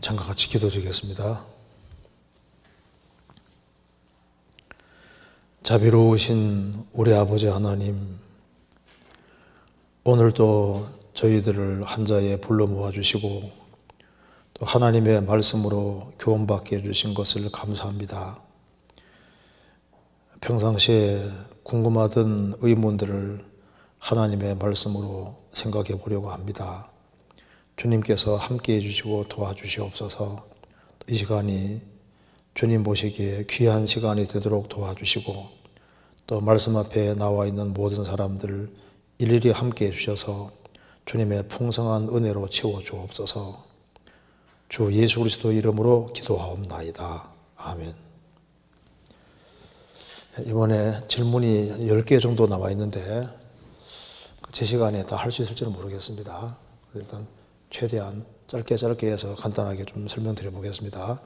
잠깐 같이 기도드리겠습니다. 자비로우신 우리 아버지 하나님, 오늘도 저희들을 한 자리에 불러 모아주시고 또 하나님의 말씀으로 교훈받게 해주신 것을 감사합니다. 평상시에 궁금하던 의문들을 하나님의 말씀으로 생각해 보려고 합니다. 주님께서 함께 해주시고 도와주시옵소서. 이 시간이 주님 보시기에 귀한 시간이 되도록 도와주시고 또 말씀 앞에 나와 있는 모든 사람들 일일이 함께 해주셔서 주님의 풍성한 은혜로 채워주옵소서. 주 예수 그리스도 이름으로 기도하옵나이다. 아멘. 이번에 질문이 10개 정도 나와 있는데 제 시간에 다 할 수 있을지는 모르겠습니다. 일단 최대한 짧게 해서 간단하게 좀 설명드려 보겠습니다.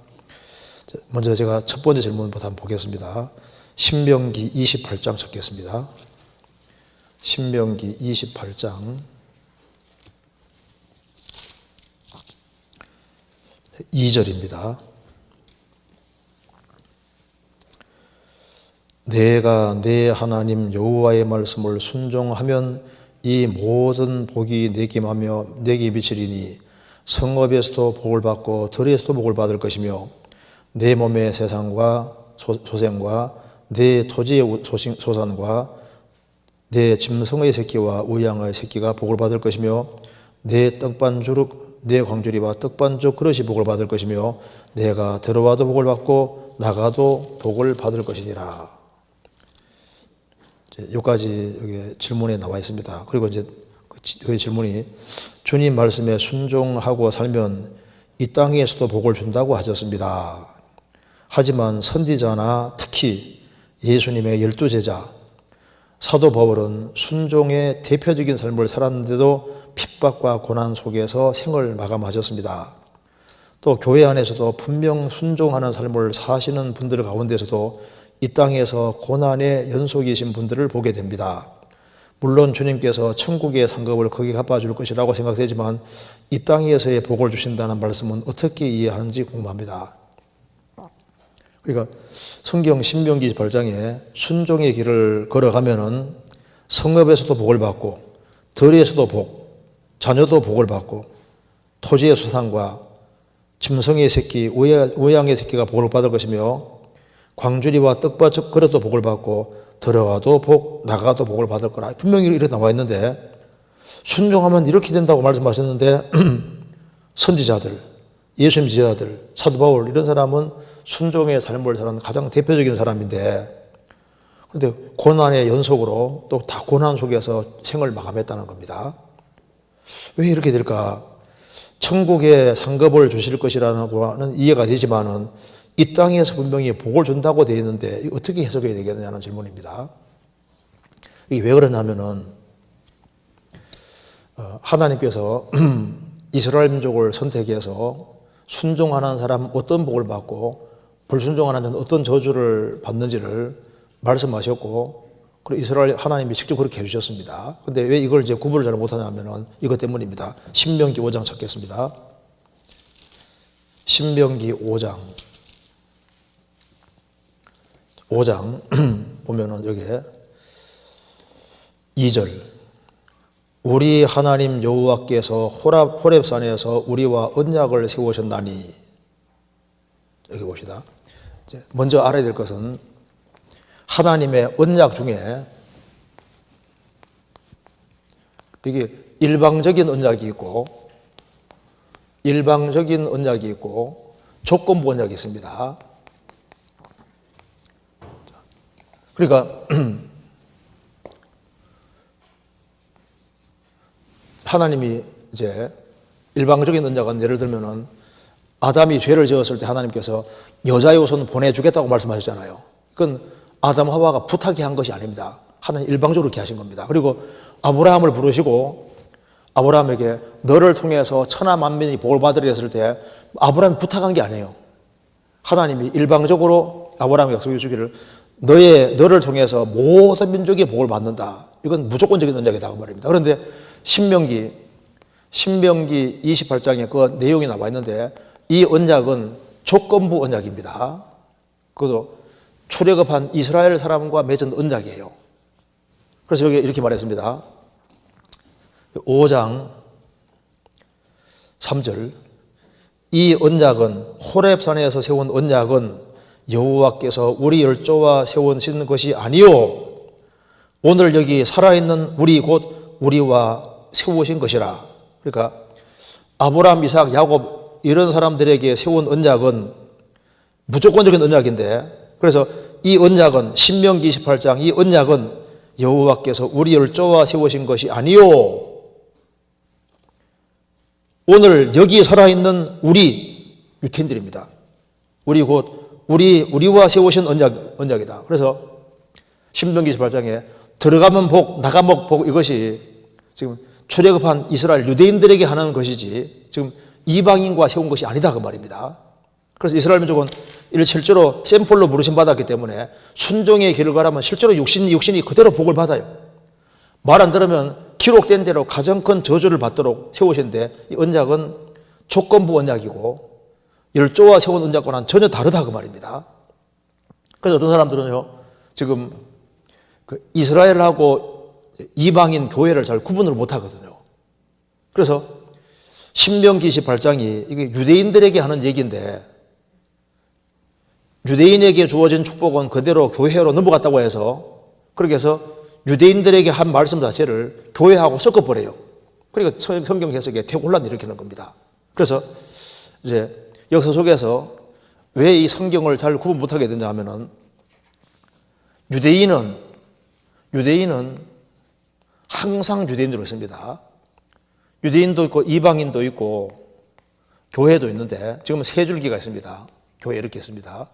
먼저 제가 첫 번째 질문부터 한번 보겠습니다. 신명기 28장 찾겠습니다. 신명기 28장 2절입니다. 내가 내 하나님 여호와의 말씀을 순종하면 이 모든 복이 내게 미치리니 성읍에서도 복을 받고 들에서도 복을 받을 것이며 내 몸의 세상과 소생과 내 토지의 소산과 내 짐승의 새끼와 우양의 새끼가 복을 받을 것이며 내 떡반주룩 내 광주리와 떡반죽 그릇이 복을 받을 것이며 내가 들어와도 복을 받고 나가도 복을 받을 것이니라. 여기까지 여기 질문에 나와 있습니다. 그리고 이제 그 질문이 주님 말씀에 순종하고 살면 이 땅에서도 복을 준다고 하셨습니다. 하지만 선지자나 특히 예수님의 12제자 사도 바울은 순종의 대표적인 삶을 살았는데도 핍박과 고난 속에서 생을 마감하셨습니다. 또 교회 안에서도 분명 순종하는 삶을 사시는 분들 가운데서도 이 땅에서 고난의 연속이신 분들을 보게 됩니다. 물론 주님께서 천국의 상급을 거기 갚아줄 것이라고 생각되지만 이 땅에서의 복을 주신다는 말씀은 어떻게 이해하는지 궁금합니다. 그러니까 성경 신명기 28장에 순종의 길을 걸어가면은 성읍에서도 복을 받고 들에서도 복, 자녀도 복을 받고 토지의 소산과 짐승의 새끼, 우양의 새끼가 복을 받을 것이며 광주리와 떡밭 그릇도 복을 받고 들어와도 복, 나가도 복을 받을 거라. 분명히 이렇게 나와 있는데 순종하면 이렇게 된다고 말씀하셨는데 선지자들, 예수님 제자들, 사도 바울 이런 사람은 순종의 삶을 사는 가장 대표적인 사람인데 그런데 고난의 연속으로 또 다 고난 속에서 생을 마감했다는 겁니다. 왜 이렇게 될까? 천국의 상급을 주실 것이라는 거는 이해가 되지만은 이 땅에서 분명히 복을 준다고 되어 있는데 어떻게 해석해야 되겠느냐는 질문입니다. 이게 왜 그러냐면은 하나님께서 이스라엘 민족을 선택해서 순종하는 사람 어떤 복을 받고 불순종하는 자는 어떤 저주를 받는지를 말씀하셨고 그리고 이스라엘 하나님이 직접 그렇게 해주셨습니다. 그런데 왜 이걸 이제 구분을 잘 못하냐면은 이것 때문입니다. 신명기 5장 찾겠습니다. 신명기 5장 보면은 여기에 2절 우리 하나님 여호와께서 호렙산에서 우리와 언약을 세우셨나니 여기 봅시다. 먼저 알아야 될 것은 하나님의 언약 중에 이게 일방적인 언약이 있고 조건부 언약이 있습니다. 그러니까 하나님이 이제 일방적인 언약은 예를 들면은 아담이 죄를 지었을 때 하나님께서 여자의 우선 보내주겠다고 말씀하셨잖아요. 그건 아담 하와가 부탁이 한 것이 아닙니다. 하나님 일방적으로 이렇게 하신 겁니다. 그리고 아브라함을 부르시고 아브라함에게 너를 통해서 천하 만민이 복을 받으려 했을 때 아브라함이 부탁한 게 아니에요. 하나님이 일방적으로 아브라함에게 약속해 주기를 너를 통해서 모든 민족이 복을 받는다. 이건 무조건적인 언약이다 그 말입니다. 그런데 신명기 28장에 그 내용이 나와 있는데 이 언약은 조건부 언약입니다. 그것도 출애굽한 이스라엘 사람과 맺은 언약이에요. 그래서 여기 이렇게 말했습니다. 5장 3절 이 언약은 호렙산에서 세운 언약은 여호와께서 우리 열조와 세우신 것이 아니요 오늘 여기 살아있는 우리 곧 우리와 세우신 것이라. 그러니까 아브라함, 이삭, 야곱 이런 사람들에게 세운 언약은 무조건적인 언약인데 그래서 이 언약은 신명기 28장 이 언약은 여호와께서 우리 열조와 세우신 것이 아니요 오늘 여기 살아있는 우리 유태인들입니다. 우리 곧 우리와 세우신 언약이다. 그래서 신명기 28장에 들어가면 복, 나가면 복 이것이 지금 출애굽한 이스라엘 유대인들에게 하는 것이지 지금 이방인과 세운 것이 아니다 그 말입니다. 그래서 이스라엘 민족은 이를 실제로 샘플로 부르심 받았기 때문에 순종의 결과라면 실제로 육신이 그대로 복을 받아요. 말 안 들으면 기록된 대로 가장 큰 저주를 받도록 세우신데 이 언약은 조건부 언약이고 열조와 세운 언약과는 전혀 다르다 그 말입니다. 그래서 어떤 사람들은요 지금 그 이스라엘하고 이방인 교회를 잘 구분을 못 하거든요. 그래서 신명기 28장이 이게 유대인들에게 하는 얘기인데 유대인에게 주어진 축복은 그대로 교회로 넘어갔다고 해서 그렇게 해서 유대인들에게 한 말씀 자체를 교회하고 섞어버려요. 그러니까 성경 해석에 대혼란을 일으키는 겁니다. 그래서 이제 역사 속에서 왜 이 성경을 잘 구분 못하게 되냐 하면은 유대인은 항상 유대인으로 있습니다. 유대인도 있고 이방인도 있고 교회도 있는데 지금 세 줄기가 있습니다. 교회 이렇게 있습니다.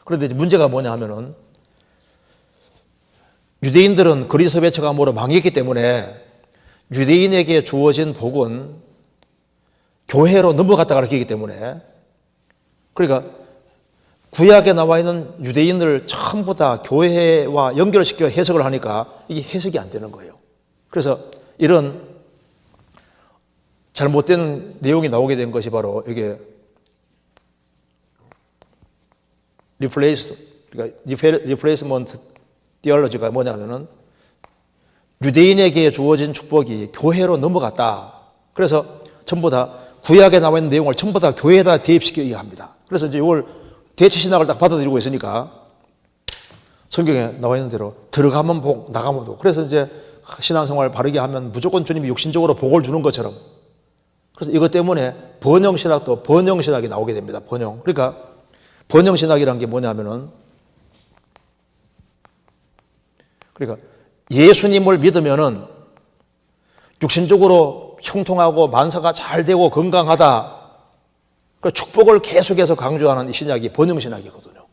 그런데 문제가 뭐냐 하면은 유대인들은 그리스도 배척함으로 망했기 때문에 유대인에게 주어진 복은 교회로 넘어갔다 가르치기 때문에 그러니까 구약에 나와 있는 유대인을 전부 다 교회와 연결시켜 해석을 하니까 이게 해석이 안 되는 거예요. 그래서 이런 잘못된 내용이 나오게 된 것이 바로 이게 리플레이스먼트 디얼로지가 뭐냐면은 유대인에게 주어진 축복이 교회로 넘어갔다. 그래서 전부 다 구약에 나와 있는 내용을 전부 다 교회에다 대입시키게 합니다. 그래서 이제 이걸 대체신학을 딱 받아들이고 있으니까 성경에 나와 있는 대로 들어가면 복, 나가면 복. 그래서 이제 신앙생활 바르게 하면 무조건 주님이 육신적으로 복을 주는 것처럼. 그래서 이것 때문에 번영신학도 번영신학이 나오게 됩니다. 번영. 그러니까 번영신학이라는 게 뭐냐면은 그러니까 예수님을 믿으면은 육신적으로 형통하고 만사가 잘 되고 건강하다. 그 축복을 계속해서 강조하는 이 신학이 번영신학이거든요.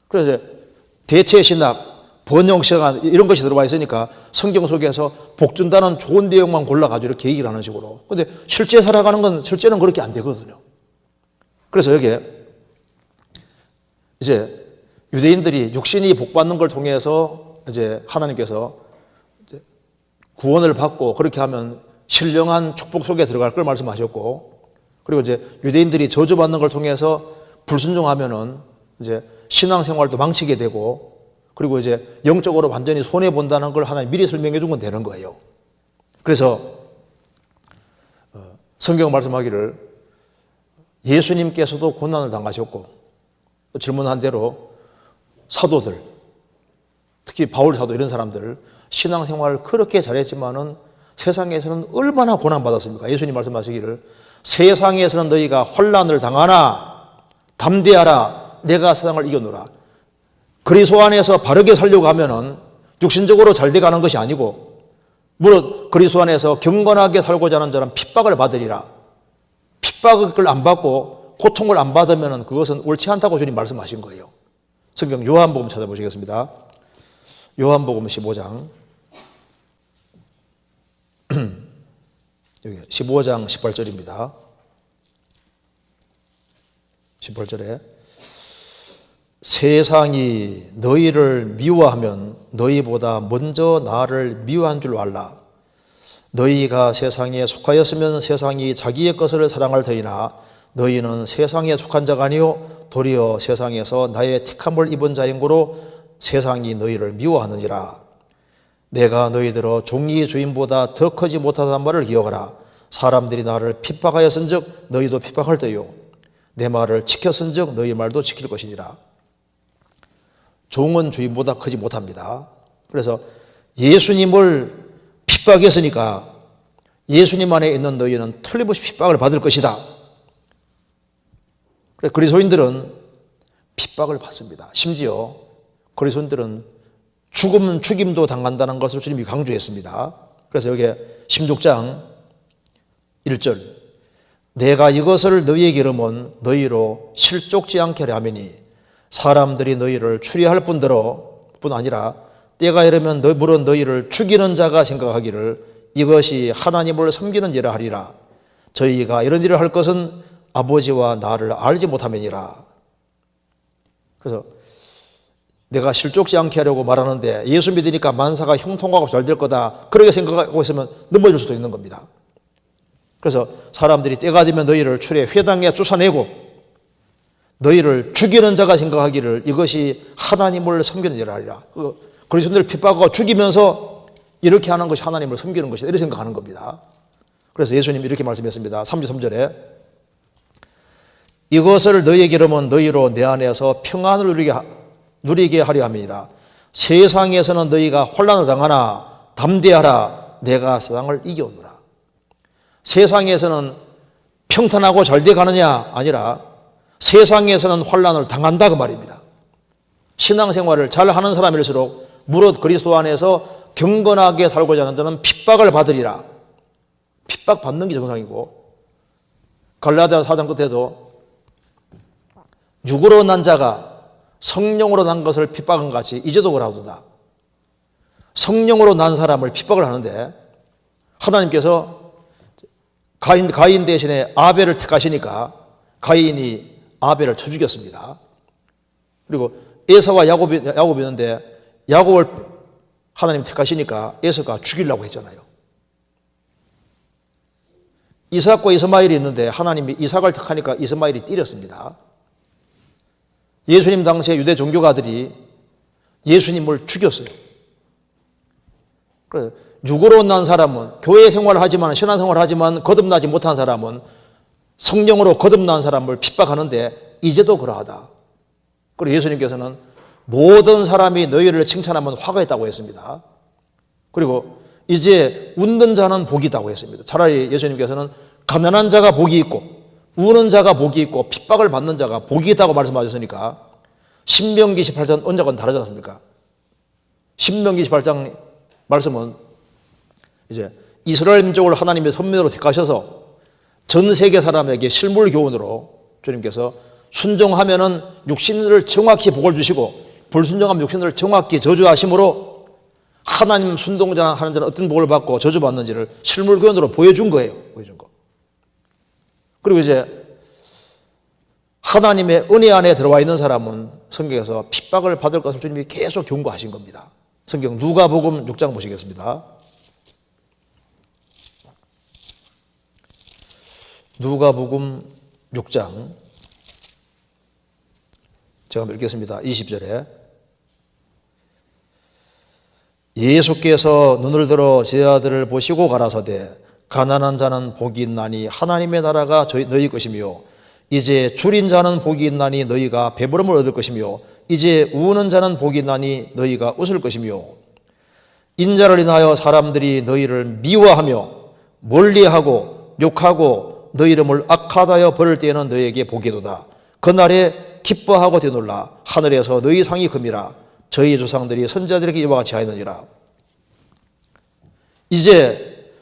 그래서 대체신학, 번영신학 이런 것이 들어와 있으니까 성경 속에서 복 준다는 좋은 내용만 골라가지고 이렇게 얘기를 하는 식으로. 근데 실제 살아가는 건 실제는 그렇게 안 되거든요. 그래서 여기에 이제 유대인들이 육신이 복받는 걸 통해서 이제 하나님께서 이제 구원을 받고 그렇게 하면 신령한 축복 속에 들어갈 걸 말씀하셨고 그리고 이제 유대인들이 저주받는 걸 통해서 불순종하면은 이제 신앙생활도 망치게 되고 그리고 이제 영적으로 완전히 손해본다는 걸 하나님 미리 설명해 준 건 되는 거예요. 그래서 성경 말씀하기를 예수님께서도 고난을 당하셨고 질문한 대로 사도들 특히 바울 사도 이런 사람들 신앙생활을 그렇게 잘했지만은 세상에서는 얼마나 고난받았습니까? 예수님 말씀하시기를 세상에서는 너희가 혼란을 당하나 담대하라 내가 세상을 이겨노라. 그리스도 안에서 바르게 살려고 하면은 육신적으로 잘 돼가는 것이 아니고 무릇 그리스도 안에서 경건하게 살고자 하는 자는 핍박을 받으리라. 핍박을 안 받고 고통을 안 받으면은 그것은 옳지 않다고 주님 말씀하신 거예요. 성경 요한복음 찾아보시겠습니다. 요한복음 15장 여기 15장 18절입니다. 18절에 세상이 너희를 미워하면 너희보다 먼저 나를 미워한 줄 알라. 너희가 세상에 속하였으면 세상이 자기의 것을 사랑할 터이나 너희는 세상에 속한 자가 아니요 도리어 세상에서 나의 택함을 입은 자인 고로 세상이 너희를 미워하느니라. 내가 너희들어 종이 주인보다 더 크지 못하다는 말을 기억하라. 사람들이 나를 핍박하였은즉 너희도 핍박할 때요 내 말을 지켰은즉 너희 말도 지킬 것이니라. 종은 주인보다 크지 못합니다. 그래서 예수님을 핍박했으니까 예수님 안에 있는 너희는 틀림없이 핍박을 받을 것이다. 그래서 그리스도인들은 핍박을 받습니다. 심지어 그리스도인들은 죽임도 당한다는 것을 주님이 강조했습니다. 그래서 여기 16장 1절 내가 이것을 너희에게 이르면 너희로 실족지 않게 하려 함이니 사람들이 너희를 추리할 뿐 아니라 때가 이르면 물론 너희를 죽이는 자가 생각하기를 이것이 하나님을 섬기는 일을 하리라. 저희가 이런 일을 할 것은 아버지와 나를 알지 못함이니라. 그래서 내가 실족지 않게 하려고 말하는데 예수 믿으니까 만사가 형통하고 잘 될 거다 그렇게 생각하고 있으면 넘어질 수도 있는 겁니다. 그래서 사람들이 때가 되면 너희를 출애 회당에 쫓아내고 너희를 죽이는 자가 생각하기를 이것이 하나님을 섬기는 일을 하리라. 그리스도인들을 핍박하고 죽이면서 이렇게 하는 것이 하나님을 섬기는 것이다 이렇게 생각하는 겁니다. 그래서 예수님이 이렇게 말씀했습니다. 33절에 이것을 너희에게 이르면 너희로 내 안에서 평안을 누리게 하려 함이니라. 세상에서는 너희가 환난을 당하나 담대하라 내가 세상을 이겨오노라. 세상에서는 평탄하고 잘돼 가느냐 아니라 세상에서는 환난을 당한다 그 말입니다. 신앙생활을 잘하는 사람일수록 무릇 그리스도 안에서 경건하게 살고자 하는 자는 핍박을 받으리라. 핍박받는 게 정상이고 갈라디아 4장 끝에도 육으로 난 자가 성령으로 난 것을 핍박한 같이 이제도 그러하도다. 성령으로 난 사람을 핍박을 하는데 하나님께서 가인 대신에 아벨을 택하시니까 가인이 아벨을 쳐 죽였습니다. 그리고 에서와 야곱이 있는데 야곱을 하나님 택하시니까 에서가 죽이려고 했잖아요. 이삭과 이스마엘이 있는데 하나님이 이삭을 택하니까 이스마엘이 때렸습니다. 예수님 당시에 유대 종교가들이 예수님을 죽였어요. 그래서 육으로 난 사람은 교회 생활을 하지만 신앙생활을 하지만 거듭나지 못한 사람은 성령으로 거듭난 사람을 핍박하는데 이제도 그러하다. 그리고 예수님께서는 모든 사람이 너희를 칭찬하면 화가 있다고 했습니다. 그리고 이제 웃는 자는 복이 있다고 했습니다. 차라리 예수님께서는 가난한 자가 복이 있고 우는 자가 복이 있고 핍박을 받는 자가 복이 있다고 말씀하셨으니까 신명기 18장 언약은 다르지 않습니까? 신명기 18장 말씀은 이제 이스라엘 민족을 하나님의 선민으로 택하셔서 전 세계 사람에게 실물 교훈으로 주님께서 순종하면은 육신을 정확히 복을 주시고 불순종하면 육신을 정확히 저주하심으로 하나님 순종자 하는 자는 어떤 복을 받고 저주받는지를 실물 교훈으로 보여준 거예요. 보여준 거. 그리고 이제 하나님의 은혜 안에 들어와 있는 사람은 성경에서 핍박을 받을 것을 주님이 계속 경고하신 겁니다. 성경 누가복음 6장 보시겠습니다. 누가복음 6장 제가 읽겠습니다. 20절에 예수께서 눈을 들어 제 아들을 보시고 가라사대 가난한 자는 복이 있나니 하나님의 나라가 너희 것이며 이제 줄인 자는 복이 있나니 너희가 배부름을 얻을 것이며 이제 우는 자는 복이 있나니 너희가 웃을 것이며 인자를 인하여 사람들이 너희를 미워하며 멀리하고 욕하고 너희 이름을 악하다여 버릴 때에는 너희에게 복이도다. 그날에 기뻐하고 뛰놀라 하늘에서 너희 상이 큼이라 저희 조상들이 선자들에게 이와 같이 하였느니라. 이제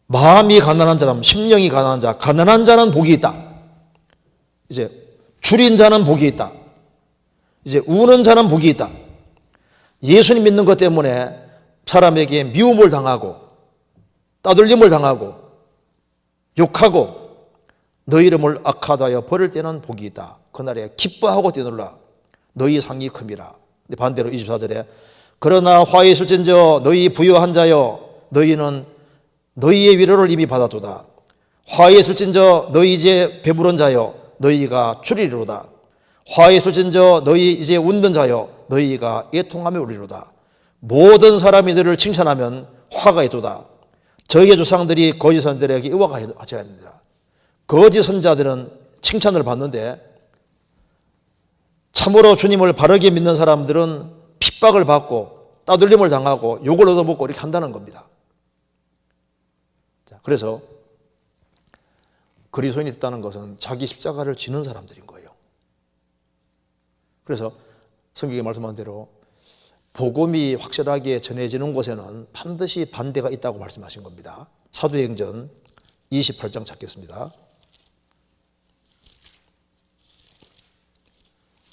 마음이 가난한 사람, 심령이 가난한 자, 가난한 자는 복이 있다. 이제 줄인 자는 복이 있다. 이제 우는 자는 복이 있다. 예수님 믿는 것 때문에 사람에게 미움을 당하고 따돌림을 당하고 욕하고 너희 이름을 악하다여 버릴 때는 복이 있다. 그날에 기뻐하고 뛰놀라 너희 상이 큼이라. 반대로 24절에 그러나 화에 있을진저 너희 부유한 자여 너희는 너희의 위로를 이미 받았도다. 화에 있을진저 너희 이제 배부른 자여 너희가 줄이리로다. 화에 있을진저 너희 이제 웃는 자여 너희가 애통하며 울리로다. 모든 사람이 너를 칭찬하면 화가 있도다. 저희의 조상들이 거짓 선자들에게 의와하지 않느니라. 거짓 선자들은 칭찬을 받는데 참으로 주님을 바르게 믿는 사람들은 핍박을 받고 따돌림을 당하고 욕을 얻어먹고 이렇게 한다는 겁니다. 자, 그래서 그리스도인이 됐다는 것은 자기 십자가를 지는 사람들인 거예요. 그래서 성경에 말씀한 대로 복음이 확실하게 전해지는 곳에는 반드시 반대가 있다고 말씀하신 겁니다. 사도행전 28장 찾겠습니다.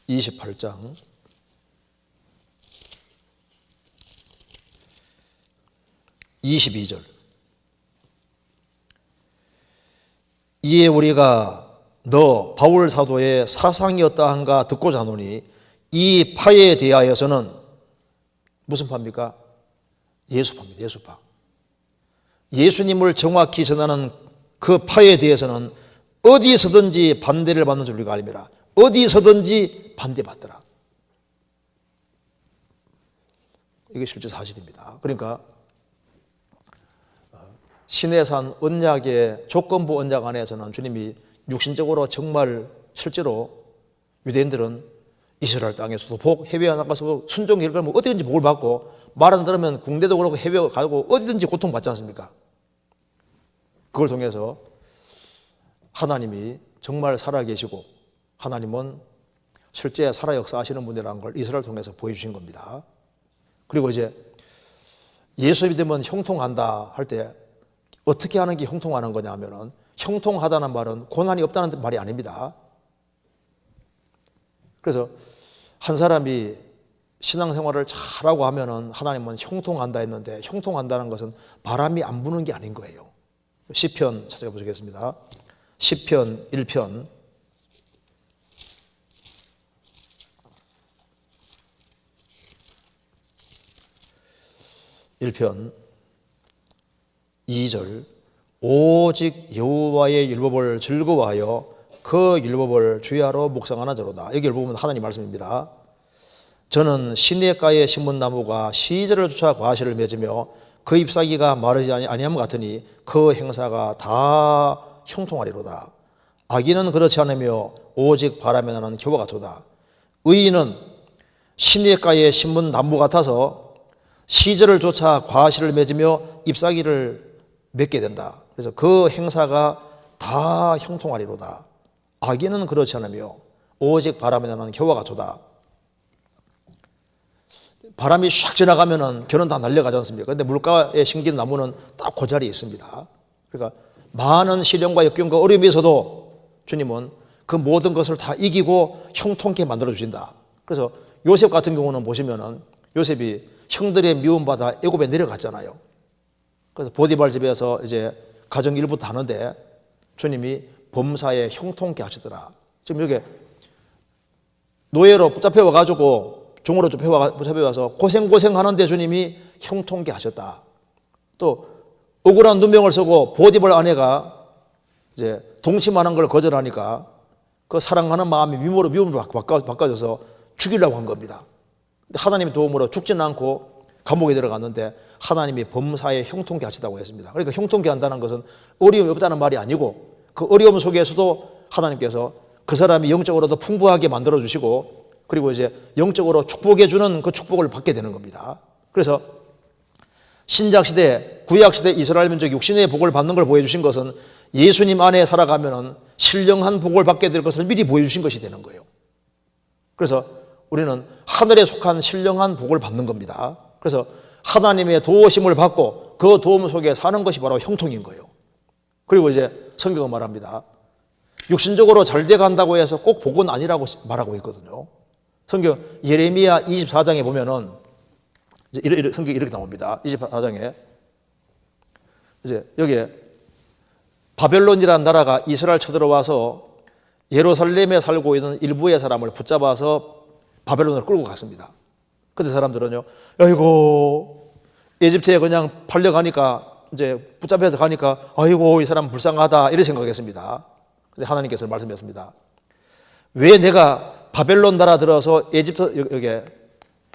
28장 22절. 이에 우리가 너 바울 사도의 사상이 어떠한가 듣고자 하노니 이 파에 대하여서는 무슨 파입니까? 예수파입니다. 예수파. 예수님을 정확히 전하는 그 파에 대해서는 어디서든지 반대를 받는 줄 우리가 알미라. 어디서든지 반대받더라. 이게 실제 사실입니다. 그러니까 시내산 언약의 조건부 언약 안에서는 주님이 육신적으로 정말 실제로 유대인들은 이스라엘 땅에서도 복, 해외에 나가서 순종이 그러면 어디든지 복을 받고 말 안 들으면 군대도 그렇고 해외에 가고 어디든지 고통받지 않습니까? 그걸 통해서 하나님이 정말 살아계시고 하나님은 실제 살아 역사하시는 분이라는 걸 이스라엘을 통해서 보여주신 겁니다. 그리고 이제 예수 믿으면 형통한다 할 때 어떻게 하는 게 형통하는 거냐 하면은 형통하다는 말은 고난이 없다는 말이 아닙니다. 그래서 한 사람이 신앙생활을 잘하고 하면은 하나님은 형통한다 했는데 형통한다는 것은 바람이 안 부는 게 아닌 거예요. 시편 찾아보시겠습니다. 시편 1편 1편 2절 오직 여호와의 율법을 즐거워하여 그 율법을 주야로 묵상하나 저로다. 여기 율법은 하나님 말씀입니다. 저는 시냇가에 심은 나무가 시절을 쫓아 과실을 맺으며 그 잎사귀가 마르지 아니함 같으니 그 행사가 다 형통하리로다. 악인은 그렇지 않으며 오직 바람에 나는 겨와 같도다. 의인은 시냇가에 심은 나무 같아서 시절을 쫓아 과실을 맺으며 잎사귀를 맺게 된다. 그래서 그 행사가 다 형통하리로다. 악인은 그렇지 않으며 오직 바람에 나는 겨와 같도다. 바람이 샥 지나가면은 겨는 다 날려가지 않습니까? 그런데 물가에 심긴 나무는 딱 그 자리에 있습니다. 그러니까 많은 시련과 역경과 어려움에서도 주님은 그 모든 것을 다 이기고 형통케 만들어 주신다. 그래서 요셉 같은 경우는 보시면은 요셉이 형들의 미움받아 애굽에 내려갔잖아요. 그래서 보디발 집에서 이제 가정 일부 다 하는데 주님이 범사에 형통케 하시더라. 지금 여기 노예로 붙잡혀와가지고 종으로 붙잡혀와서 고생하는데 주님이 형통케 하셨다. 또 억울한 누명을 쓰고 보디발 아내가 이제 동침하는 걸 거절하니까 그 사랑하는 마음이 미움으로 바꿔져서 죽이려고 한 겁니다. 하나님의 도움으로 죽지는 않고 감옥에 들어갔는데 하나님이 범사에 형통케 하시다고 했습니다. 그러니까 형통케 한다는 것은 어려움이 없다는 말이 아니고 그 어려움 속에서도 하나님께서 그 사람이 영적으로도 풍부하게 만들어주시고 그리고 이제 영적으로 축복해 주는 그 축복을 받게 되는 겁니다. 그래서 신약시대, 구약시대 이스라엘 민족 육신의 복을 받는 걸 보여주신 것은 예수님 안에 살아가면 신령한 복을 받게 될 것을 미리 보여주신 것이 되는 거예요. 그래서 우리는 하늘에 속한 신령한 복을 받는 겁니다. 그래서 하나님의 도우심을 받고 그 도움 속에 사는 것이 바로 형통인 거예요. 그리고 이제 성경은 말합니다. 육신적으로 잘 돼간다고 해서 꼭 복은 아니라고 말하고 있거든요. 성경 예레미야 24장에 보면은 이제 성경이 이렇게 나옵니다. 24장에 이제 여기에 바벨론이라는 나라가 이스라엘 쳐들어와서 예루살렘에 살고 있는 일부의 사람을 붙잡아서 바벨론을 끌고 갔습니다. 근데 사람들은요, 아이고, 에집트에 그냥 팔려가니까 이제 붙잡혀서 가니까 아이고 이 사람 불쌍하다 이렇게 생각했습니다. 근데 하나님께서 말씀하셨습니다. 왜 내가 바벨론 나라 들어서 에집트 여기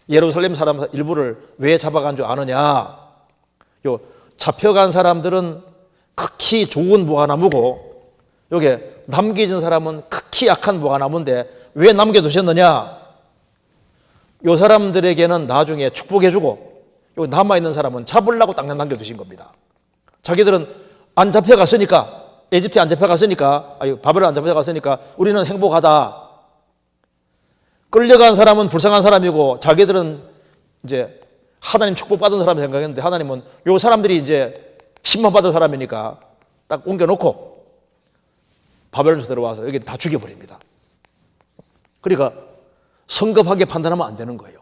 예루살렘 사람 일부를 왜 잡아간 줄 아느냐? 요 잡혀간 사람들은 극히 좋은 무화나무고 여기 남겨진 사람은 극히 약한 무화나무인데 왜 남겨두셨느냐? 요 사람들에게는 나중에 축복해주고 요 남아있는 사람은 잡으려고 딱 남겨두신 겁니다. 자기들은 안 잡혀갔으니까 에집트에 안 잡혀갔으니까 바벨론 안 잡혀갔으니까 우리는 행복하다. 끌려간 사람은 불쌍한 사람이고 자기들은 이제 하나님 축복받은 사람 생각했는데 하나님은 요 사람들이 이제 심판받은 사람이니까 딱 옮겨놓고 바벨론에서 들어와서 여기 다 죽여버립니다. 그러니까 성급하게 판단하면 안 되는 거예요.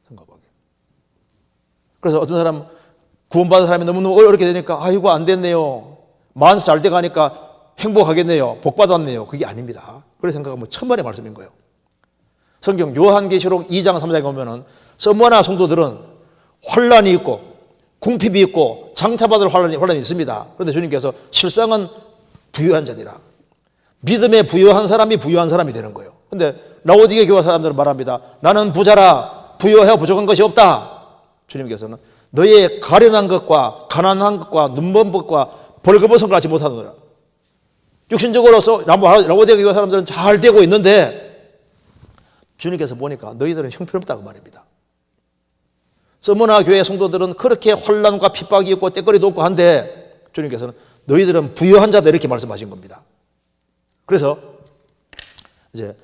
성급하게. 그래서 어떤 사람 구원받은 사람이 너무너무 어렵게 되니까 아이고 안 됐네요. 만수 잘 돼가니까 행복하겠네요. 복 받았네요. 그게 아닙니다. 그렇게 생각하면 천만의 말씀인 거예요. 성경 요한계시록 2장 3장에 보면은 서머나 성도들은 환란이 있고 궁핍이 있고 장차받을 환란이 있습니다. 그런데 주님께서 실상은 부유한 자니라. 믿음에 부유한 사람이 부유한 사람이 되는 거예요. 그런데 라오디게 교회 사람들은 말합니다. 나는 부자라 부유하여 부족한 것이 없다. 주님께서는 너의 가련한 것과 가난한 것과 눈먼 것과 벌거벗은 것 같이 못하느라. 육신적으로서 라오디게 교회 사람들은 잘 되고 있는데 주님께서 보니까 너희들은 형편없다고 말입니다. 서머나 교회 성도들은 그렇게 환난과 핍박이 있고 때거리도 없고 한데 주님께서는 너희들은 부유한 자다 이렇게 말씀하신 겁니다. 그래서 이제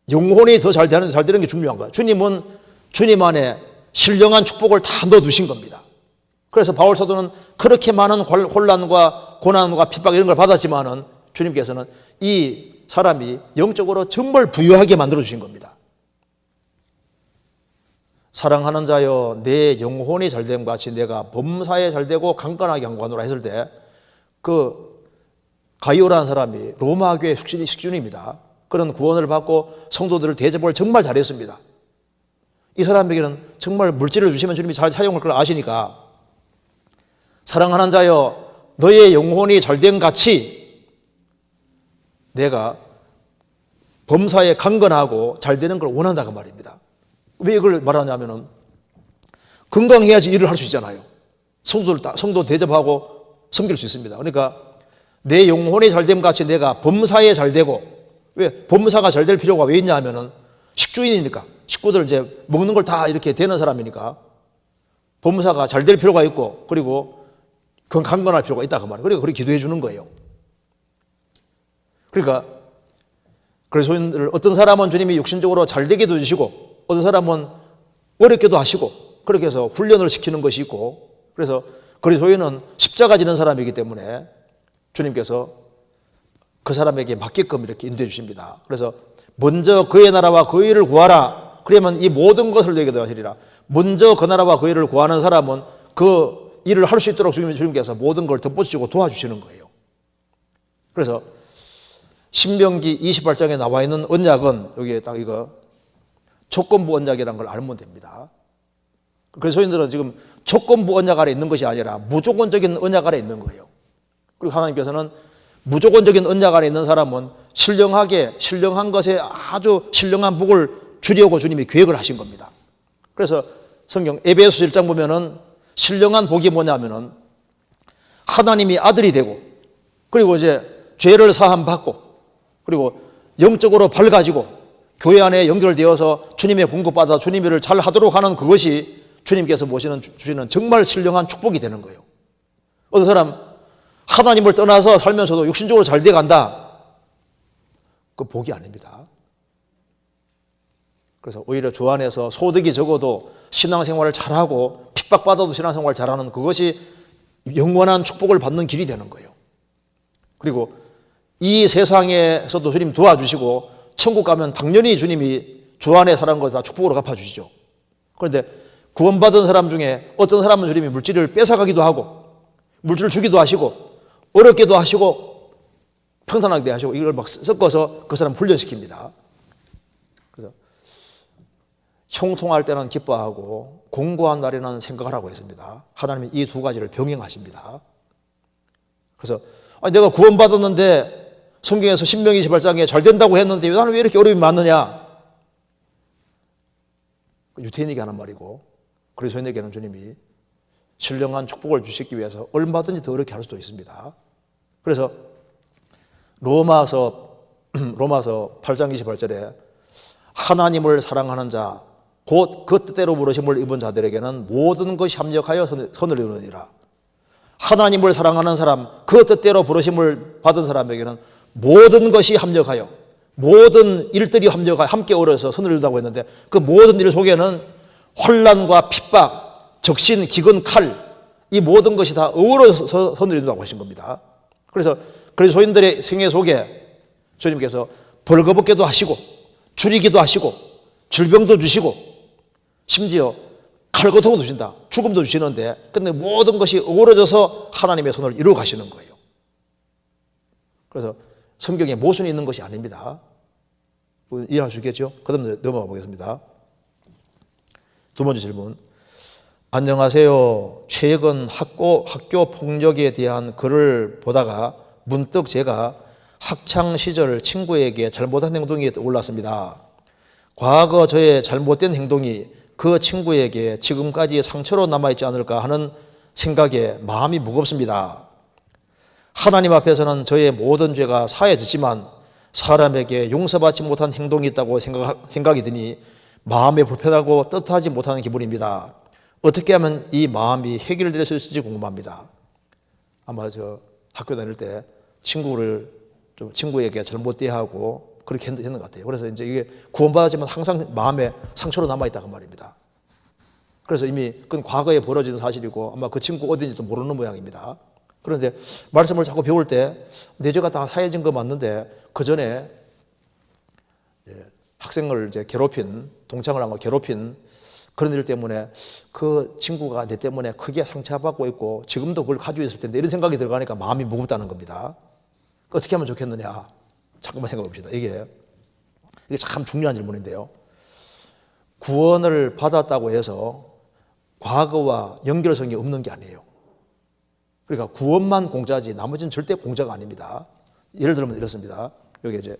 영혼이 더 잘 되는 게 중요한 거예요. 주님은 주님 안에 신령한 축복을 다 넣어두신 겁니다. 그래서 바울 사도는 그렇게 많은 혼란과 고난과 핍박 이런 걸 받았지만은 주님께서는 이 사람이 영적으로 정말 부유하게 만들어주신 겁니다. 사랑하는 자여 내 영혼이 잘됨 같이 내가 범사에 잘되고 강건하게 한거노라 했을 때 그 가이오라는 사람이 로마 교회 식준입니다. 그런 구원을 받고 성도들을 대접을 정말 잘했습니다. 이 사람에게는 정말 물질을 주시면 주님이 잘 사용할 걸 아시니까 사랑하는 자여 너의 영혼이 잘됨 같이 내가 범사에 강건하고 잘 되는 걸 원한다고 말입니다. 왜 이걸 말하냐면은 건강해야지 일을 할 수 있잖아요. 성도 대접하고 섬길 수 있습니다. 그러니까 내 영혼이 잘됨 같이 내가 범사에 잘 되고 왜 범사가 잘 될 필요가 왜 있냐 하면은 식주인이니까 식구들 이제 먹는 걸 다 이렇게 되는 사람이니까 범사가 잘 될 필요가 있고 그리고 강건할 필요가 있다 그 말이에요. 그러니까 그렇게 기도해 주는 거예요. 그러니까 그래서 어떤 사람은 주님이 육신적으로 잘 되게도 해주시고 어떤 사람은 어렵게도 하시고 그렇게 해서 훈련을 시키는 것이 있고 그래서 그리스도인은 십자가 지는 사람이기 때문에 주님께서 그 사람에게 맞게끔 이렇게 인도해 주십니다. 그래서 먼저 그의 나라와 그 일을 구하라. 그러면 이 모든 것을 너에게 더하시리라. 먼저 그 나라와 그 일을 구하는 사람은 그 일을 할 수 있도록 주님께서 모든 걸 덧붙이고 도와주시는 거예요. 그래서 신명기 28장에 나와 있는 언약은 여기에 딱 이거 조건부 언약이라는 걸 알면 됩니다. 그리스도인들은 지금 조건부 언약 아래 있는 것이 아니라 무조건적인 언약 아래 있는 거예요. 그리고 하나님께서는 무조건적인 언약 아래 있는 사람은 신령한 것에 아주 신령한 복을 주려고 주님이 계획을 하신 겁니다. 그래서 성경 에베소 1장 보면은 신령한 복이 뭐냐면은 하나님이 아들이 되고 그리고 이제 죄를 사함 받고 그리고 영적으로 밝아지고 교회 안에 연결되어서 주님의 공급받아 주님의 일을 잘 하도록 하는 그것이 주님께서 주시는 정말 신령한 축복이 되는 거예요. 어떤 사람 하나님을 떠나서 살면서도 육신적으로 잘 돼간다. 그 복이 아닙니다. 그래서 오히려 주 안에서 소득이 적어도 신앙생활을 잘하고 핍박받아도 신앙생활을 잘하는 그것이 영원한 축복을 받는 길이 되는 거예요. 그리고 이 세상에서도 주님 도와주시고 천국 가면 당연히 주님이 주 안에 사는 것을 다 축복으로 갚아주시죠. 그런데 구원받은 사람 중에 어떤 사람은 주님이 물질을 뺏어가기도 하고 물질을 주기도 하시고 어렵게도 하시고 평탄하게 하시고 이걸 막 섞어서 그 사람 훈련시킵니다. 그래서 형통할 때는 기뻐하고 공고한 날에는 생각하라고 했습니다. 하나님이 이 두 가지를 병행하십니다. 그래서 내가 구원받았는데 성경에서 신명기 28장에 잘 된다고 했는데 나는 왜 이렇게 어려움이 많느냐? 유태인에게 하는 말이고 그리스도인에게는 주님이 신령한 축복을 주시기 위해서 얼마든지 더 어렵게 할 수도 있습니다. 그래서 로마서 8장 28절에 하나님을 사랑하는 자 곧 그 뜻대로 부르심을 입은 자들에게는 모든 것이 합력하여 선을 이루느니라. 하나님을 사랑하는 사람, 그 뜻대로 부르심을 받은 사람에게는 모든 것이 합력하여, 모든 일들이 합력하여 함께 어우러서 선을 이룬다고 했는데 그 모든 일 속에는 환난과 핍박, 적신, 기근, 칼, 이 모든 것이 다 어우러서 선을 이룬다고 하신 겁니다. 그래서 그리스도인들의 생애 속에 주님께서 벌거벗게도 하시고 줄이기도 하시고 질병도 주시고 심지어 칼고통도 주신다. 죽음도 주시는데 근데 모든 것이 어우러져서 하나님의 손을 이루어 가시는 거예요. 그래서 성경에 모순이 있는 것이 아닙니다. 이해할 수 있겠죠? 그 다음 넘어가 보겠습니다. 두 번째 질문. 안녕하세요. 최근 학교 폭력에 대한 글을 보다가 문득 제가 학창시절 친구에게 잘못한 행동이 떠올랐습니다. 과거 저의 잘못된 행동이 그 친구에게 지금까지 상처로 남아있지 않을까 하는 생각에 마음이 무겁습니다. 하나님 앞에서는 저의 모든 죄가 사해졌지만 사람에게 용서받지 못한 행동이 있다고 생각이 드니 마음이 불편하고 뜻하지 못하는 기분입니다. 어떻게 하면 이 마음이 해결될 수 있을지 궁금합니다. 아마 학교 다닐 때 친구에게 잘못 대하고 그렇게 했는 것 같아요. 그래서 이제 이게 구원받았지만 항상 마음에 상처로 남아있다고 말입니다. 그래서 이미 그건 과거에 벌어진 사실이고 아마 그 친구 어딘지도 모르는 모양입니다. 그런데 말씀을 자꾸 배울 때 내 죄가 다 사해진 거 맞는데 그 전에 학생을 이제 동창을 한 거 괴롭힌 그런 일 때문에 그 친구가 내 때문에 크게 상처받고 있고 지금도 그걸 가지고 있을 텐데 이런 생각이 들어가니까 마음이 무겁다는 겁니다. 어떻게 하면 좋겠느냐? 잠깐만 생각해 봅시다. 이게 참 중요한 질문인데요. 구원을 받았다고 해서 과거와 연결성이 없는 게 아니에요. 그러니까 구원만 공짜지 나머지는 절대 공짜가 아닙니다. 예를 들면 이렇습니다. 여기 이제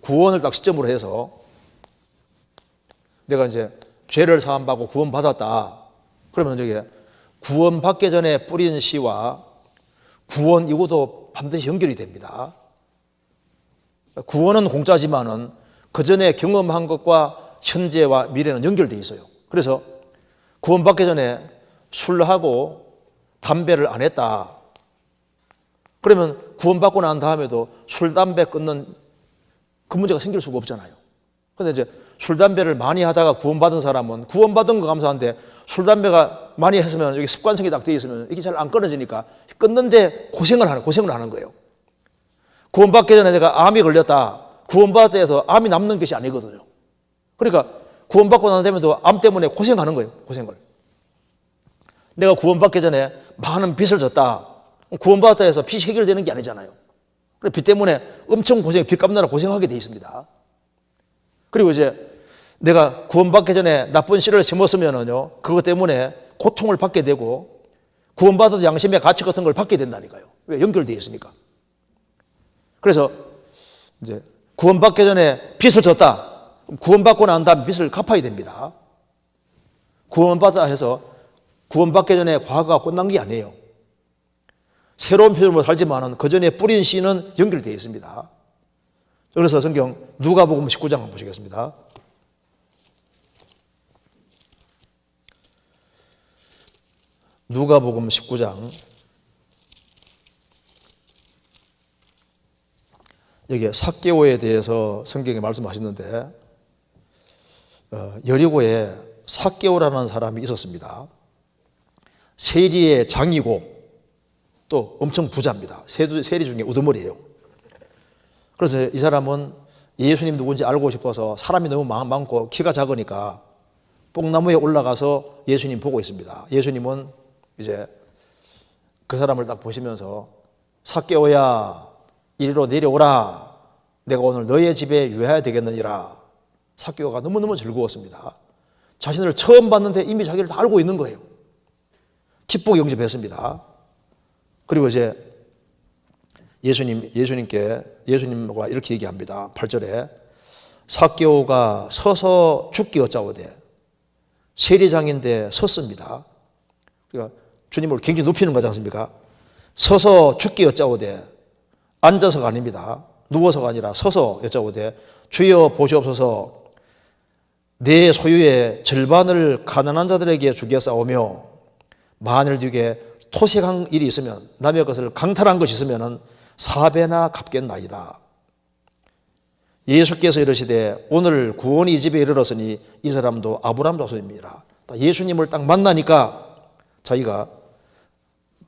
구원을 딱 시점으로 해서 내가 이제 죄를 사함받고 구원받았다. 그러면 저기 구원받기 전에 뿌린 씨와 구원 이후도 반드시 연결이 됩니다. 구원은 공짜지만은 그 전에 경험한 것과 현재와 미래는 연결되어 있어요. 그래서 구원받기 전에 술하고 담배를 안 했다. 그러면 구원받고 난 다음에도 술, 담배 끊는 그 문제가 생길 수가 없잖아요. 그런데 이제 술, 담배를 많이 하다가 구원받은 사람은 구원받은 거 감사한데 술, 담배가 많이 했으면 여기 습관성이 딱 되어 있으면 이게 잘 안 끊어지니까 끊는데 고생을 하는 거예요. 구원받기 전에 내가 암이 걸렸다. 구원받았다 해서 암이 남는 것이 아니거든요. 그러니까 구원받고 난 다음에도 암 때문에 고생하는 거예요. 고생을. 내가 구원받기 전에 많은 빚을 졌다. 구원받았다 해서 빚이 해결되는 게 아니잖아요. 그래서 빚 때문에 엄청 빚 갚느라 고생하게 돼 있습니다. 그리고 이제 내가 구원받기 전에 나쁜 씨를 심었으면은요, 그것 때문에 고통을 받게 되고 구원받아도 양심의 가치 같은 걸 받게 된다니까요. 왜? 연결되어 있으니까. 그래서 이제 구원받기 전에 빚을 졌다. 구원받고 난 다음 빚을 갚아야 됩니다. 구원받아 해서 구원받기 전에 과거가 끝난 게 아니에요. 새로운 표현으로 살지만은 그 전에 뿌린 씨는 연결되어 있습니다. 그래서 성경 누가복음 19장 한번 보시겠습니다. 누가복음 19장 여기 삭개오에 대해서 성경에 말씀하셨는데 여리고에 삭개오라는 사람이 있었습니다. 세리의 장이고 또 엄청 부자입니다. 세리 중에 우두머리예요. 그래서 이 사람은 예수님 누군지 알고 싶어서 사람이 너무 많고 키가 작으니까 뽕나무에 올라가서 예수님 보고 있습니다. 예수님은 이제 그 사람을 딱 보시면서 삭개오야 이리로 내려오라. 내가 오늘 너의 집에 유해야 되겠느니라. 삭개오가 너무너무 즐거웠습니다. 자신을 처음 봤는데 이미 자기를 다 알고 있는 거예요. 기쁘게 영접했습니다. 그리고 이제 예수님과 이렇게 얘기합니다. 8절에 삭개오가 서서 죽기 어짜오되, 세리장인데 섰습니다. 그러니까 주님을 굉장히 높이는 거지 않습니까? 서서 죽기 어짜오되, 앉아서가 아닙니다. 누워서가 아니라 서서 여짜오되, 주여 보시옵소서, 내 소유의 절반을 가난한 자들에게 주겠사오며, 만일 뒤에 토색한 일이 있으면, 남의 것을 강탈한 것이 있으면 4배나 갚겠나이다. 예수께서 이르시되 오늘 구원이 이 집에 이르렀으니 이 사람도 아브라함 자손입니다. 예수님을 딱 만나니까 자기가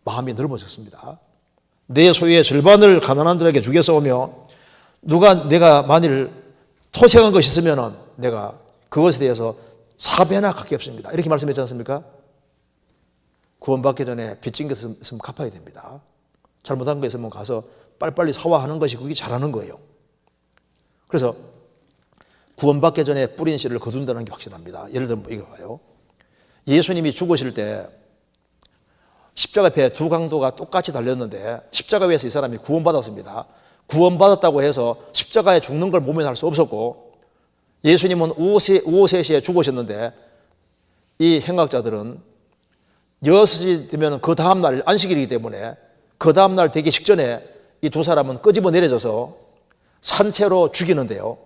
마음이 넓어졌습니다. 내 소유의 절반을 가난한 자에게 주겠사오며, 내가 만일 토색한 것이 있으면 내가 그것에 대해서 4배나 갚겠습니다. 이렇게 말씀했지 않습니까? 구원받기 전에 빚진 게 있으면 갚아야 됩니다. 잘못한 거 있으면 가서 빨리빨리 사과하는 것이 그게 잘하는 거예요. 그래서 구원받기 전에 뿌린 씨를 거둔다는 게 확실합니다. 예를 들면 이거 봐요. 예수님이 죽으실 때 십자가 앞에 두 강도가 똑같이 달렸는데 십자가 위에서 이 사람이 구원받았습니다. 구원받았다고 해서 십자가에 죽는 걸 모면할 수 없었고, 예수님은 오후 3시에 죽으셨는데 이 행학자들은 6시 되면 그 다음날 안식일이기 때문에 그 다음날 되기 직전에 이 두 사람은 끄집어 내려져서 산채로 죽이는데요.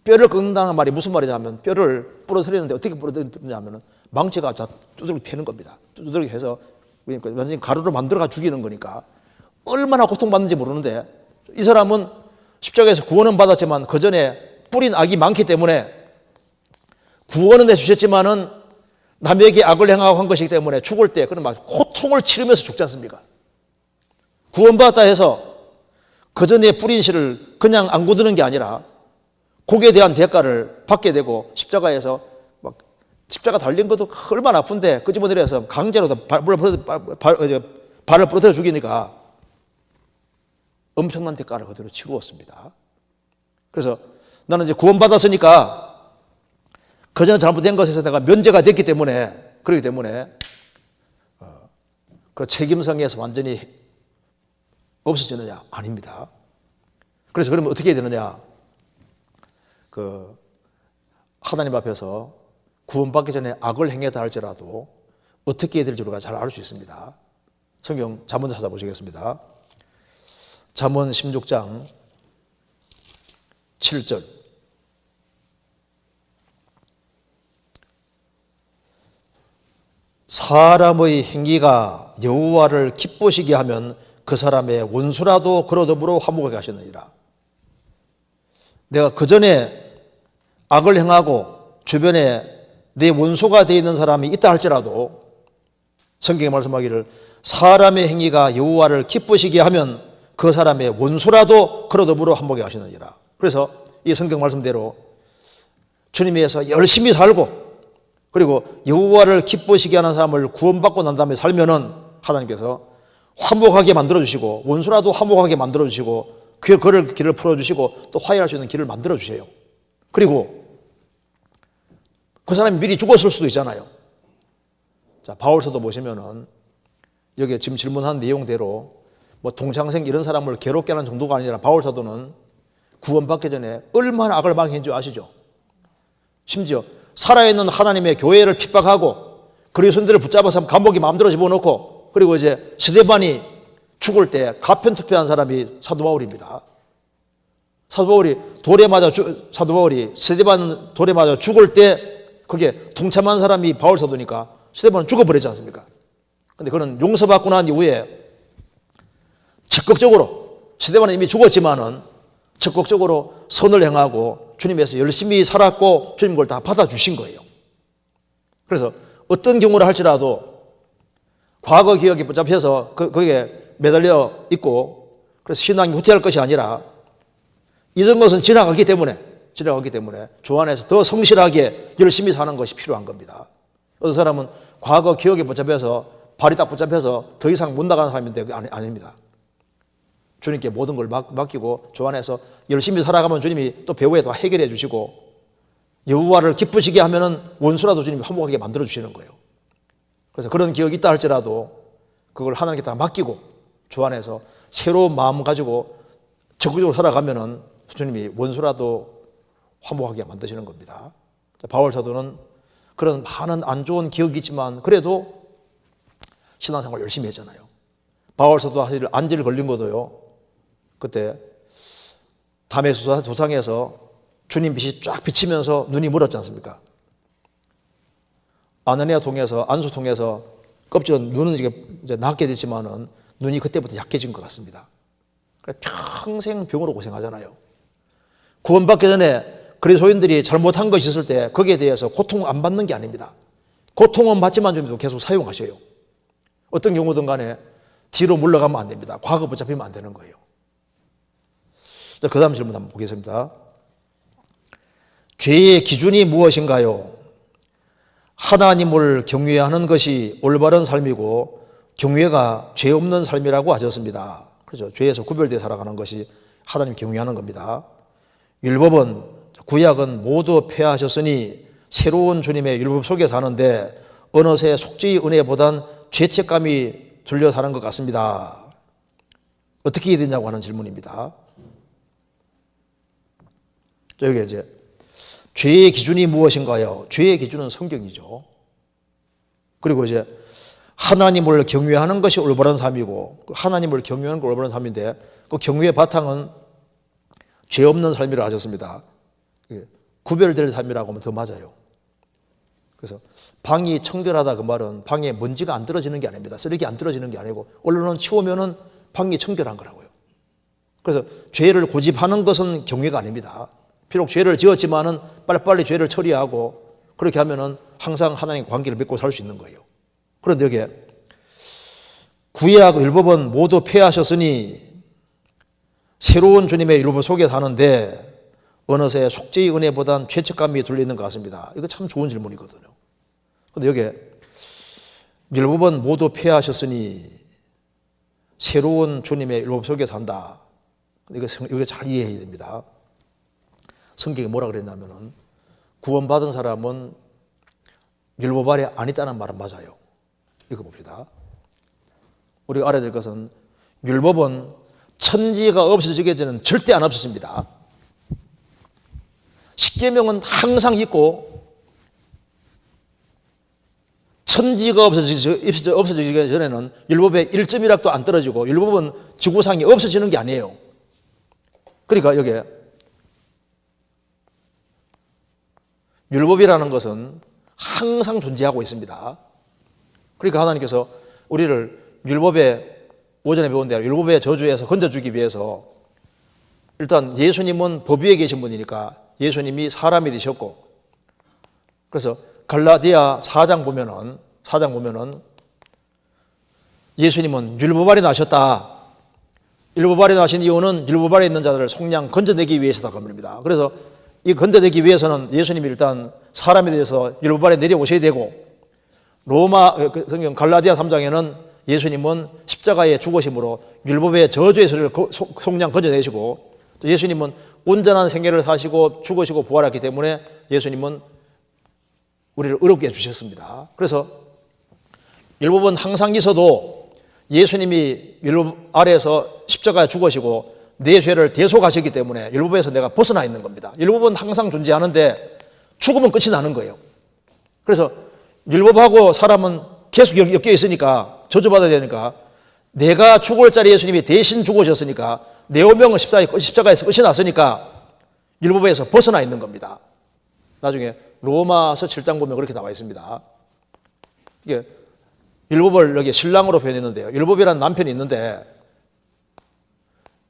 뼈를 꺾는다는 말이 무슨 말이냐면, 뼈를 부러뜨리는데 어떻게 부러뜨리냐면 망치가 다 두드러 패는 겁니다. 두드러 해서 완전히 가루로 만들어가 죽이는 거니까 얼마나 고통받는지 모르는데, 이 사람은 십자가에서 구원은 받았지만 그 전에 뿌린 악이 많기 때문에 구원은 해주셨지만은 남에게 악을 행하고 한 것이기 때문에 죽을 때 그런 고통을 치르면서 죽지 않습니까? 구원받았다 해서 그 전에 뿌린 씨를 그냥 안 거두는 게 아니라 거기에 대한 대가를 받게 되고, 십자가에서 십자가 달린 것도 얼마나 아픈데 끄집어 내려서 강제로 발을 부러뜨려 죽이니까 엄청난 대가를 그대로 치루었습니다. 그래서 나는 이제 구원받았으니까 그전에 잘못된 것에서 내가 면제가 됐기 때문에, 그렇기 때문에 그 책임성에서 완전히 없어지느냐? 아닙니다. 그래서 그러면 어떻게 해야 되느냐? 하나님 앞에서 구원받기 전에 악을 행했다 할지라도 어떻게 해야 될지 우리가 잘 알 수 있습니다. 성경 잠언 찾아보시겠습니다. 잠언 16장 7절. 사람의 행위가 여호와를 기쁘시게 하면 그 사람의 원수라도 그로 더불어 화목하게 하셨느니라. 내가 그 전에 악을 행하고 주변에 내 원수가 되어 있는 사람이 있다 할지라도 성경에 말씀하기를 사람의 행위가 여호와를 기쁘시게 하면 그 사람의 원수라도 그로 더불어 화목하게 하시느니라. 그래서 이 성경 말씀대로 주님 위해서 열심히 살고, 그리고 여호와를 기쁘시게 하는 사람을 구원받고 난 다음에 살면은 하나님께서 화목하게 만들어주시고, 원수라도 화목하게 만들어주시고, 그를 길을 풀어주시고 또 화해할 수 있는 길을 만들어주세요. 그리고 그 사람이 미리 죽었을 수도 있잖아요. 자, 바울서도 보시면은 여기 지금 질문한 내용대로 동창생 이런 사람을 괴롭게 하는 정도가 아니라 바울서도는 구원받기 전에 얼마나 악을 많이 했는지 아시죠? 심지어 살아있는 하나님의 교회를 핍박하고 그리스도인들을 붙잡아서 감옥에 마음대로 집어넣고, 그리고 이제 스데반이 죽을 때 가편 투표한 사람이 사도 바울입니다. 사도 바울이 스데반 돌에 맞아 죽을 때 그게 동참한 사람이 바울 사도니까 스데반은 죽어버렸지 않습니까? 근데 그는 용서받고 난 이후에 적극적으로, 스데반은 이미 죽었지만은 적극적으로 선을 행하고 주님에서 열심히 살았고 주님 그걸 다 받아주신 거예요. 그래서 어떤 경우를 할지라도 과거 기억에 붙잡혀서 거기에 매달려 있고 그래서 신앙이 후퇴할 것이 아니라 이런 것은 지나가기 때문에 주 안에서 더 성실하게 열심히 사는 것이 필요한 겁니다. 어떤 사람은 과거 기억에 붙잡혀서 발이 딱 붙잡혀서 더 이상 못 나가는 사람인데 그게 아닙니다. 주님께 모든 걸 맡기고 주 안에서 열심히 살아가면 주님이 또 배후에 다 해결해 주시고 여호와를 기쁘시게 하면은 원수라도 주님이 화목하게 만들어 주시는 거예요. 그래서 그런 기억이 있다 할지라도 그걸 하나님께 다 맡기고 주 안에서 새로운 마음 가지고 적극적으로 살아가면은 주님이 원수라도 화목하게 만드시는 겁니다. 바울 사도는 그런 많은 안 좋은 기억이 있지만 그래도 신앙생활 열심히 했잖아요. 바울 사도 사실 안질 걸린 것도요. 그때 담의 도상에서 주님 빛이 쫙 비치면서 눈이 멀었지 않습니까? 아나니아 통해서 안수 통해서 껍질은 눈은 이제 낫게 됐지만은 눈이 그때부터 약해진 것 같습니다. 평생 병으로 고생하잖아요. 구원받기 전에 그리스도인들이 잘못한 것이 있을 때 거기에 대해서 고통 안 받는 게 아닙니다. 고통은 받지만 좀 계속 사용하셔요. 어떤 경우든 간에 뒤로 물러가면 안 됩니다. 과거 붙잡히면 안 되는 거예요. 그 다음 질문 한번 보겠습니다. 죄의 기준이 무엇인가요? 하나님을 경외하는 것이 올바른 삶이고 경외가 죄 없는 삶이라고 하셨습니다. 그렇죠. 죄에서 구별되어 살아가는 것이 하나님 경외하는 겁니다. 율법은 구약은 모두 폐하하셨으니 새로운 주님의 율법 속에 사는데 어느새 속죄의 은혜보단 죄책감이 들려 사는 것 같습니다. 어떻게 해야 되냐고 하는 질문입니다. 여기 이제 죄의 기준이 무엇인가요? 죄의 기준은 성경이죠. 그리고 이제 하나님을 경외하는 것이 올바른 삶이고 하나님을 경외하는 게 올바른 삶인데 그 경외의 바탕은 죄 없는 삶이라 하셨습니다. 구별될 삶이라고 하면 더 맞아요. 그래서 방이 청결하다 그 말은 방에 먼지가 안 떨어지는 게 아닙니다. 쓰레기 안 떨어지는 게 아니고 얼른 치우면은 방이 청결한 거라고요. 그래서 죄를 고집하는 것은 경외가 아닙니다. 비록 죄를 지었지만은 빨리빨리 죄를 처리하고 그렇게 하면은 항상 하나님과 관계를 맺고 살 수 있는 거예요. 그런데 여기에 구약 율법은 모두 폐하셨으니 새로운 주님의 율법 속에 사는데 어느새 속죄의 은혜보단 죄책감이 들리는 것 같습니다. 이거 참 좋은 질문이거든요. 그런데 여기에 율법은 모두 폐하셨으니 새로운 주님의 율법 속에 산다. 이거 잘 이해해야 됩니다. 성경이 뭐라 그랬냐면은 구원받은 사람은 율법 아래 안 있다는 말은 맞아요. 이거 봅시다. 우리가 알아야 될 것은 율법은 천지가 없어지게 되는 절대 안 없어집니다. 십계명은 항상 있고 천지가 없어지기 전에는 율법의 1점이라도 안 떨어지고 율법은 지구상이 없어지는 게 아니에요. 그러니까 여기에 율법이라는 것은 항상 존재하고 있습니다. 그러니까 하나님께서 우리를 율법의 오전에 배운 대로 율법의 저주에서 건져주기 위해서 일단 예수님은 법 위에 계신 분이니까 예수님이 사람이 되셨고 그래서 갈라디아 4장 보면은 예수님은 율법 아래 나셨다. 율법 아래 나신 이유는 율법 아래 있는 자들을 속량 건져내기 위해서다 겁니다. 그래서 이 건져내기 위해서는 예수님이 일단 사람에 대해서 율법 아래 내려오셔야 되고 로마 성경 갈라디아 3장에는 예수님은 십자가에 죽으심으로 율법의 저주에서 속량 건져내시고 또 예수님은 온전한 생애를 사시고 죽으시고 부활했기 때문에 예수님은 우리를 의롭게 해주셨습니다. 그래서 율법은 항상 있어도 예수님이 율법 아래에서 십자가에 죽으시고 내 죄를 대속하셨기 때문에 율법에서 내가 벗어나 있는 겁니다. 율법은 항상 존재하는데 죽으면 끝이 나는 거예요. 그래서 율법하고 사람은 계속 엮여 있으니까 저주받아야 되니까 내가 죽을 자리 예수님이 대신 죽으셨으니까 내 운명은 십자가에서 끝이 났으니까 율법에서 벗어나 있는 겁니다. 나중에 로마서 7장 보면 그렇게 나와 있습니다. 이게 율법을 여기 신랑으로 표현했는데요. 율법이라는 남편이 있는데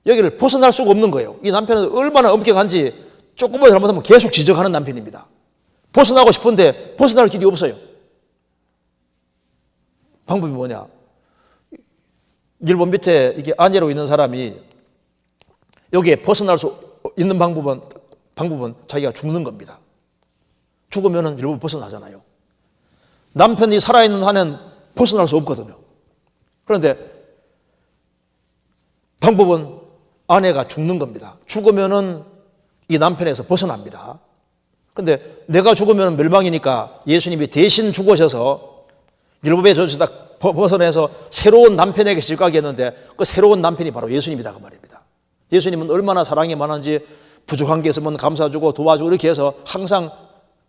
여기를 벗어날 수가 없는 거예요. 이 남편은 얼마나 엄격한지 조금만 잘못하면 계속 지적하는 남편입니다. 벗어나고 싶은데 벗어날 길이 없어요. 방법이 뭐냐? 율법 밑에 이게 아내로 있는 사람이 여기에 벗어날 수 있는 방법은 자기가 죽는 겁니다. 죽으면 율법 벗어나잖아요. 남편이 살아있는 한은 벗어날 수 없거든요. 그런데 방법은 아내가 죽는 겁니다. 죽으면은 이 남편에서 벗어납니다. 근데 내가 죽으면 멸망이니까 예수님이 대신 죽으셔서 율법의 저주에서 딱 벗어내서 새로운 남편에게 시집가게 했는데 그 새로운 남편이 바로 예수님이다 그 말입니다. 예수님은 얼마나 사랑이 많은지 부족한 게 있으면 감싸주고 도와주고 이렇게 해서 항상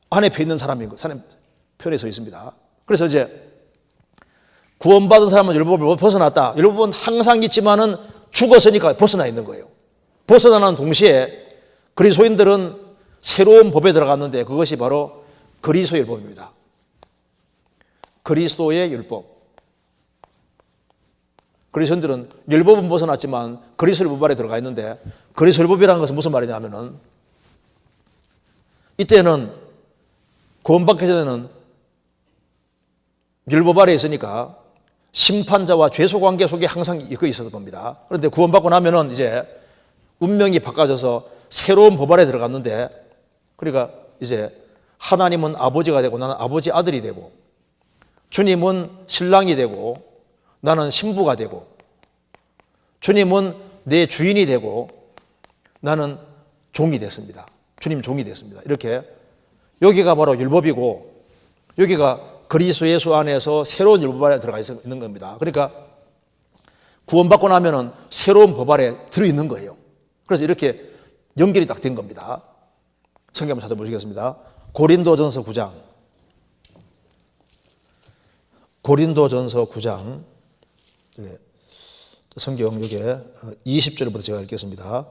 안에 펴 있는 사람인 거, 사람 편에 서 있습니다. 그래서 이제 구원받은 사람은 율법을 벗어났다. 율법은 항상 있지만은 죽었으니까 벗어나 있는 거예요. 벗어나는 동시에 그리스도인들은 새로운 법에 들어갔는데 그것이 바로 그리스도의 율법입니다. 그리스도의 율법. 그리스도인들은 율법은 벗어났지만 그리스도 율법 아래 들어가 있는데 그리스도 율법이라는 것은 무슨 말이냐면은 이때는 구원받기 전에는 율법 아래 있으니까 심판자와 죄수 관계 속에 항상 이끌어 있었던 겁니다. 그런데 구원받고 나면은 이제 운명이 바꿔져서 새로운 법 아래 들어갔는데 그러니까 이제 하나님은 아버지가 되고 나는 아버지 아들이 되고 주님은 신랑이 되고 나는 신부가 되고 주님은 내 주인이 되고 나는 종이 됐습니다. 주님 종이 됐습니다. 이렇게 여기가 바로 율법이고 여기가 그리스도 예수 안에서 새로운 율법 안에 들어가 있는 겁니다. 그러니까 구원받고 나면은 새로운 법 아래 들어있는 거예요. 그래서 이렇게 연결이 딱 된 겁니다. 성경 한번 찾아보시겠습니다. 고린도전서 9장. 고린도전서 9장. 성경 여기에 20절부터 제가 읽겠습니다.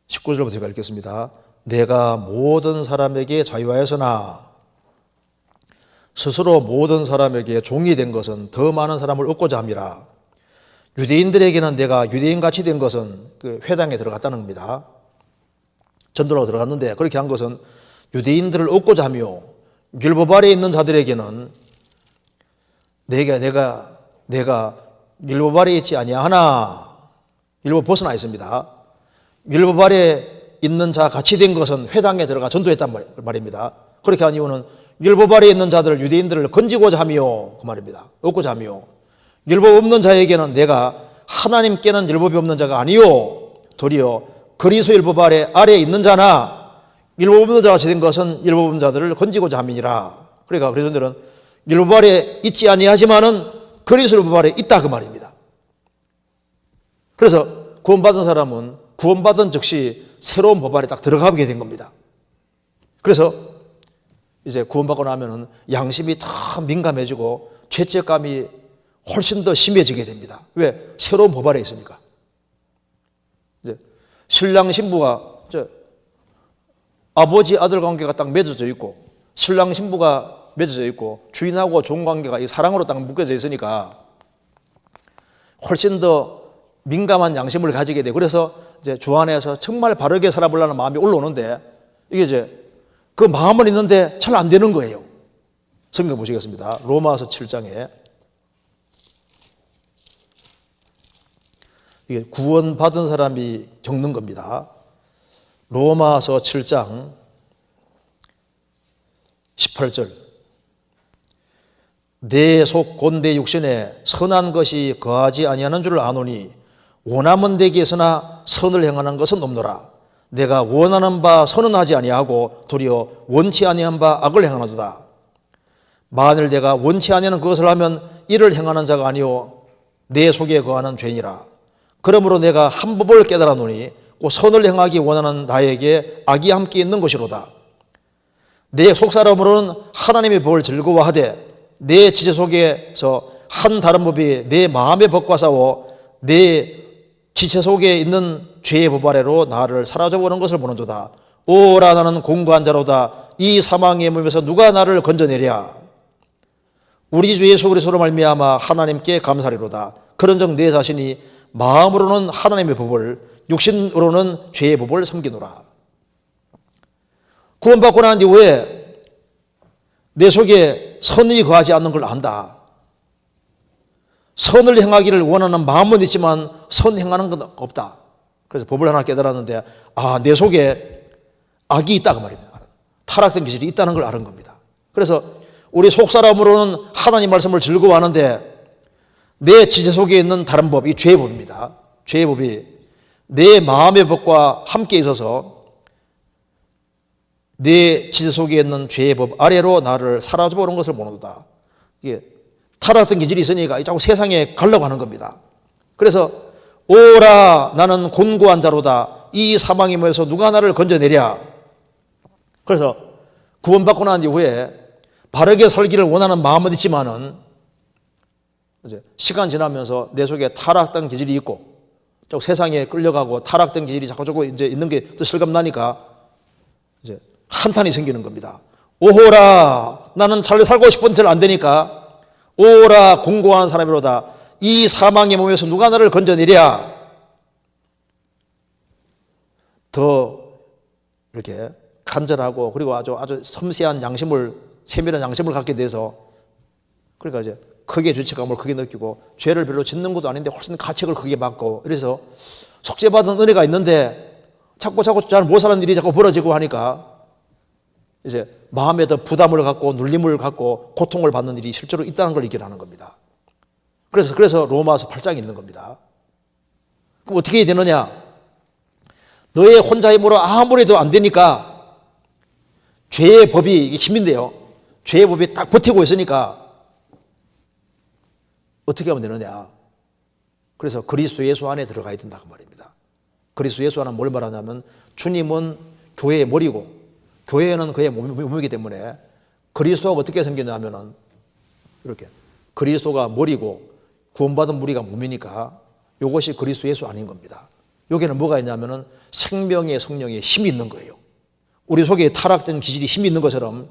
19절부터 제가 읽겠습니다. 내가 모든 사람에게 자유하였으나 스스로 모든 사람에게 종이 된 것은 더 많은 사람을 얻고자 함이라. 유대인들에게는 내가 유대인같이 된 것은 그 회당에 들어갔다는 겁니다. 전도로 들어갔는데 그렇게 한 것은 유대인들을 얻고자 하며 율법 아래에 있는 자들에게는 내가 율법 아래에 있지 아니하나. 율법 벗어나 있습니다. 율법 아래에 있는 자 같이 된 것은 회당에 들어가 전도했단 말입니다. 그렇게 한 이유는 율법 아래에 있는 자들을 유대인들을 건지고자 하며 그 말입니다. 얻고자 하며 율법 없는 자에게는 내가 하나님께는 율법이 없는 자가 아니요 도리어 그리스도 율법 아래에 있는 자나 율법 없는 자가 된 것은 율법 없는 자들을 건지고자 함이니라. 그러니까 그리스도인들은 율법 아래에 있지 아니하지만은 그리스도 율법 아래에 있다 그 말입니다. 그래서 구원받은 사람은 구원받은 즉시 새로운 법 아래 딱 들어가게 된 겁니다. 그래서 이제 구원받고 나면은 양심이 더 민감해지고 죄책감이 훨씬 더 심해지게 됩니다. 왜? 새로운 법 아래 있으니까. 이제 신랑 신부가 아버지 아들 관계가 딱 맺어져 있고 신랑 신부가 맺어져 있고 주인하고 종 관계가 이 사랑으로 딱 묶여져 있으니까 훨씬 더 민감한 양심을 가지게 돼. 그래서 이제 주 안에서 정말 바르게 살아보려는 마음이 올라오는데 이게 이제 그 마음은 있는데 잘 안 되는 거예요. 성경 보시겠습니다. 로마서 7장에 이게 구원받은 사람이 겪는 겁니다. 로마서 7장 18절. 내 속 곧 내 육신에 선한 것이 거하지 아니하는 줄 아노니 원함은 내게 있으나 선을 행하는 것은 없노라. 내가 원하는 바 선은 하지 아니하고 도리어 원치 아니한 바 악을 행하노도다. 만일 내가 원치 아니하는 그것을 하면 이를 행하는 자가 아니요 내 속에 거하는 죄니라. 그러므로 내가 한 법을 깨달아노니 곧 선을 행하기 원하는 나에게 악이 함께 있는 것이로다. 내 속사람으로는 하나님의 법을 즐거워하되 내 지체 속에서 한 다른 법이 내 마음의 법과 싸워 내 지체 속에 있는 죄의 법 아래로 나를 사로잡아오는 것을 보는도다. 오라 나는 공고한 자로다. 이 사망의 몸에서 누가 나를 건져내랴. 우리 주 예수 그리스도로 말미암아 하나님께 감사리로다. 그런즉 내 자신이 마음으로는 하나님의 법을 육신으로는 죄의 법을 섬기노라. 구원받고 난 이후에 내 속에 선이 거하지 않는 걸 안다. 선을 행하기를 원하는 마음은 있지만 선 행하는 건 없다. 그래서 법을 하나 깨달았는데 내 속에 악이 있다고 말입니다. 타락된 기질이 있다는 걸 아는 겁니다. 그래서 우리 속사람으로는 하나님 말씀을 즐거워하는데 내 지체 속에 있는 다른 법, 이 죄의 법입니다. 죄의 법이 내 마음의 법과 함께 있어서 내 질 속에 있는 죄의 법 아래로 나를 사로잡아오는 것을 보는도다. 이게 타락된 기질이 있으니까 자꾸 세상에 가려고 하는 겁니다. 그래서 오라 나는 곤고한 자로다. 이 사망의 몸에서 누가 나를 건져내랴. 그래서 구원받고 난 이후에 바르게 살기를 원하는 마음은 있지만은 이제 시간 지나면서 내 속에 타락된 기질이 있고 자꾸 세상에 끌려가고 타락된 기질이 자꾸 이제 있는 게 또 실감나니까 이제 한탄이 생기는 겁니다. 오호라 나는 잘 살고 싶은데 잘 안 되니까 오라 공고한 사람이로다. 이 사망의 몸에서 누가 나를 건져내랴. 더 이렇게 간절하고 그리고 아주 섬세한 양심을 세밀한 양심을 갖게 돼서 그러니까 이제 크게 죄책감을 크게 느끼고 죄를 별로 짓는 것도 아닌데 훨씬 가책을 크게 받고 이래서 속죄받은 은혜가 있는데 자꾸 잘 못 사는 일이 자꾸 벌어지고 하니까 이제 마음에 더 부담을 갖고 눌림을 갖고 고통을 받는 일이 실제로 있다는 걸 얘기를 겁니다. 그래서 로마서 8장이 있는 겁니다. 그럼 어떻게 해야 되느냐? 너의 혼자의 힘으로 아무리 해도 안 되니까 죄의 법이 힘인데요. 죄의 법이 딱 버티고 있으니까 어떻게 하면 되느냐? 그래서 그리스도 예수 안에 들어가야 된다 그 말입니다. 그리스도 예수 안은 뭘 말하냐면 주님은 교회의 머리고 교회는 그의 몸이기 때문에 그리스도가 어떻게 생겼냐면은 이렇게 그리스도가 머리고 구원받은 무리가 몸이니까 이것이 그리스도 예수 아닌 겁니다. 여기는 뭐가 있냐면은 생명의 성령의 힘이 있는 거예요. 우리 속에 타락된 기질이 힘이 있는 것처럼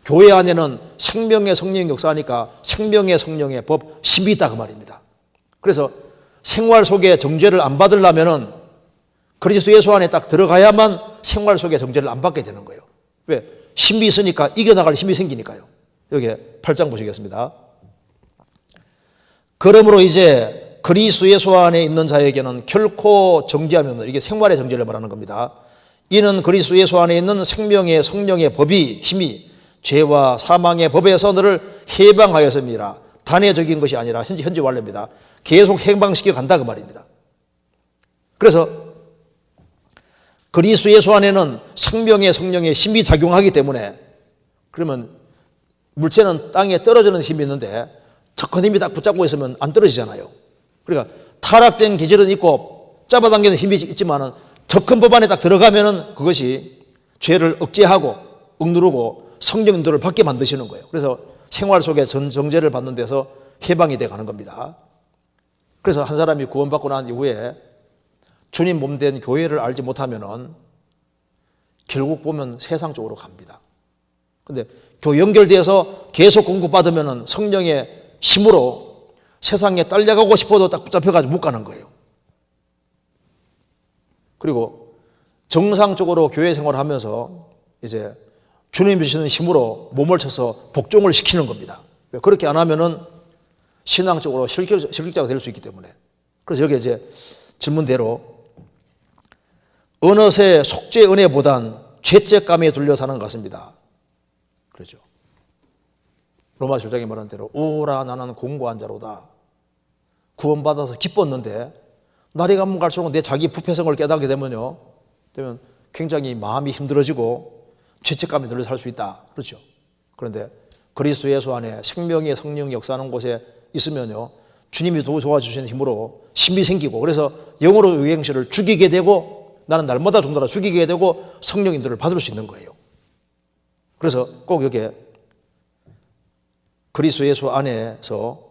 교회 안에는 생명의 성령이 역사하니까 생명의 성령의 법 힘이 있다 그 말입니다. 그래서 생활 속에 정죄를 안 받으려면은 그리스도 예수 안에 딱 들어가야만 생활 속에 정죄를 안 받게 되는 거예요. 왜? 힘이 있으니까 이겨나갈 힘이 생기니까요. 여기 8장 보시겠습니다. 그러므로 이제 그리스도 예수 안에 있는 자에게는 결코 정죄하면 이게 생활의 정죄를 말하는 겁니다. 이는 그리스도 예수 안에 있는 생명의 성령의 법이 힘이 죄와 사망의 법에서 너를 해방하였습니다. 단회적인 것이 아니라 현재 완료입니다. 계속 해방시켜 간다 그 말입니다. 그래서 그리스도 예수 안에는 생명의 성령의 힘이 작용하기 때문에 그러면 물체는 땅에 떨어지는 힘이 있는데 더 큰 힘이 딱 붙잡고 있으면 안 떨어지잖아요. 그러니까 타락된 기질은 있고 잡아당기는 힘이 있지만은 더 큰 법 안에 딱 들어가면은 그것이 죄를 억제하고 억누르고 성령 인도를 받게 만드시는 거예요. 그래서 생활 속에 정죄를 받는 데서 해방이 돼 가는 겁니다. 그래서 한 사람이 구원받고 난 이후에 주님 몸된 교회를 알지 못하면은 결국 보면 세상 쪽으로 갑니다. 근데 연결돼서 계속 공급받으면은 성령의 힘으로 세상에 딸려가고 싶어도 딱 붙잡혀가지고 못 가는 거예요. 그리고 정상적으로 교회 생활을 하면서 이제 주님 주시는 힘으로 몸을 쳐서 복종을 시키는 겁니다. 그렇게 안 하면은 신앙적으로 실격자가 될 수 있기 때문에. 그래서 여기 이제 질문대로 어느새 속죄 은혜보단 죄책감에 둘려 사는 것 같습니다. 그렇죠. 로마서 1장에 말한 대로 오라 나는 공고한 자로다. 구원받아서 기뻤는데 날이 가면 갈수록 내 자기 부패성을 깨닫게 되면 굉장히 마음이 힘들어지고 죄책감에 눌려 살 수 있다. 그렇죠. 그런데 그리스도 예수 안에 생명의 성령이 역사하는 곳에 있으면요 주님이 도와주시는 힘으로 힘이 생기고 그래서 영으로 유행실을 죽이게 되고 나는 날마다 좀 더 죽이게 되고 성령 인도를 받을 수 있는 거예요. 그래서 꼭 여기에 그리스도 예수 안에서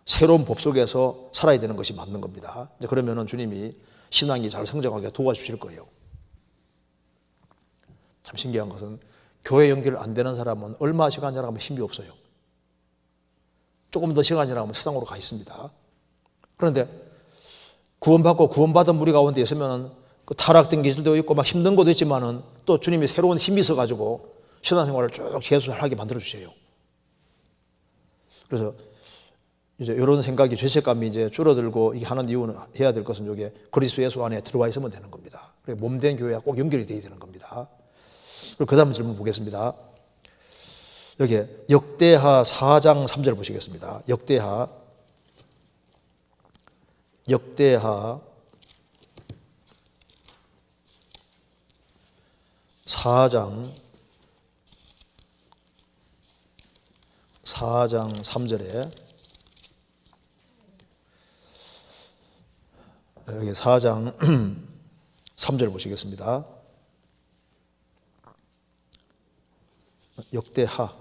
새로운 법 속에서 살아야 되는 것이 맞는 겁니다. 이제 그러면은 주님이 신앙이 잘 성장하게 도와주실 거예요. 참 신기한 것은 교회 연결 안 되는 사람은 얼마 시간 지나가면 힘이 없어요. 조금 더 시간 지나가면 세상으로 가 있습니다. 그런데 구원받고 구원받은 무리 가운데 있으면 그 타락된 기질도 있고 막 힘든 것도 있지만은 또 주님이 새로운 힘이 있어가지고 신앙생활을 쭉 계속하게 만들어 주세요. 그래서 이제 이런 생각이 죄책감이 이제 줄어들고 이게 하는 이유는 해야 될 것은 여기에 그리스도 예수 안에 들어와 있으면 되는 겁니다. 몸된 교회와 꼭 연결이 되어야 되는 겁니다. 그리고 그 다음 질문 보겠습니다. 여기 역대하 4장 3절 보시겠습니다. 역대하 4장 4장 3절에 여기 4장 3절 보시겠습니다. 역대하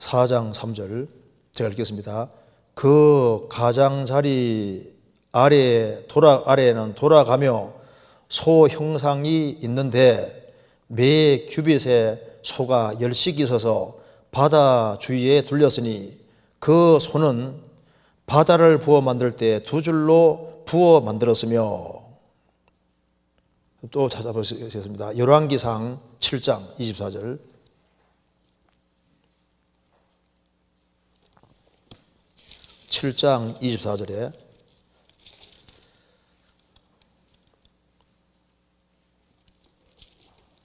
4장 3절 제가 읽겠습니다. 그 가장자리 아래에는 돌아가며 소 형상이 있는데 매 규빗에 소가 10씩 있어서 바다 주위에 둘렸으니 그 소는 바다를 부어 만들 때 두 줄로 부어 만들었으며. 또 찾아보시겠습니다. 열왕기상 7장 24절.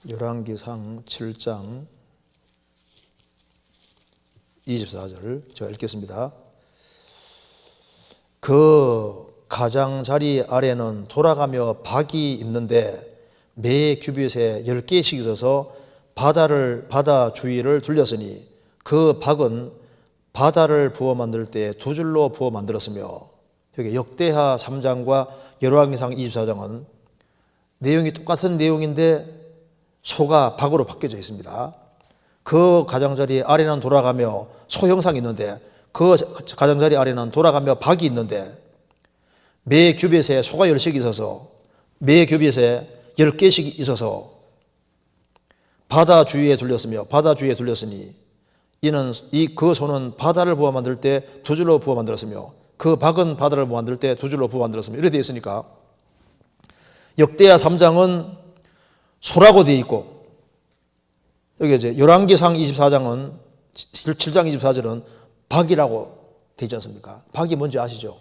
열왕기상 7장 24절 제가 읽겠습니다. 그 가장자리 아래는 돌아가며 박이 있는데 매 규빗에 10개씩 있어서 바다 주위를 둘렸으니 그 박은 바다를 부어 만들 때 두 줄로 부어 만들었으며. 여기 역대하 3장과 열왕기상 24장은 내용이 똑같은 내용인데 소가 박으로 바뀌어져 있습니다. 그 가장자리 아래는 돌아가며 소 형상이 있는데 그 가장자리 아래는 돌아가며 박이 있는데 매 규빗에 소가 10씩 있어서 매 규빗에 10개씩 있어서 바다 주위에 둘렸으니 이는 그 소는 바다를 부어 만들 때 두 줄로 부어 만들었으며 그 박은 바다를 부어 만들 때 두 줄로 부어 만들었으며. 이렇게 되어 있으니까 역대하 3장은 소라고 되어 있고 여기 이제 열왕기상 24장은 7장 24절은 박이라고 되어 있지 않습니까? 박이 뭔지 아시죠?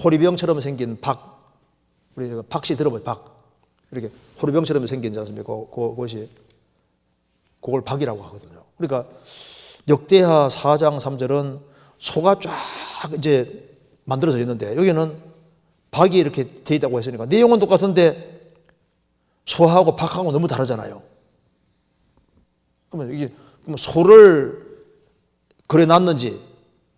호리병처럼 생긴 박, 우리 박씨 들어보죠. 박 이렇게 호리병처럼 생긴지 않습니까? 그것이 그걸 박이라고 하거든요. 그러니까 역대하 4장 3절은 소가 쫙 이제 만들어져 있는데 여기는 박이 이렇게 되어 있다고 했으니까 내용은 똑같은데 소하고 박하고 너무 다르잖아요. 그러면 소를 그래 놨는지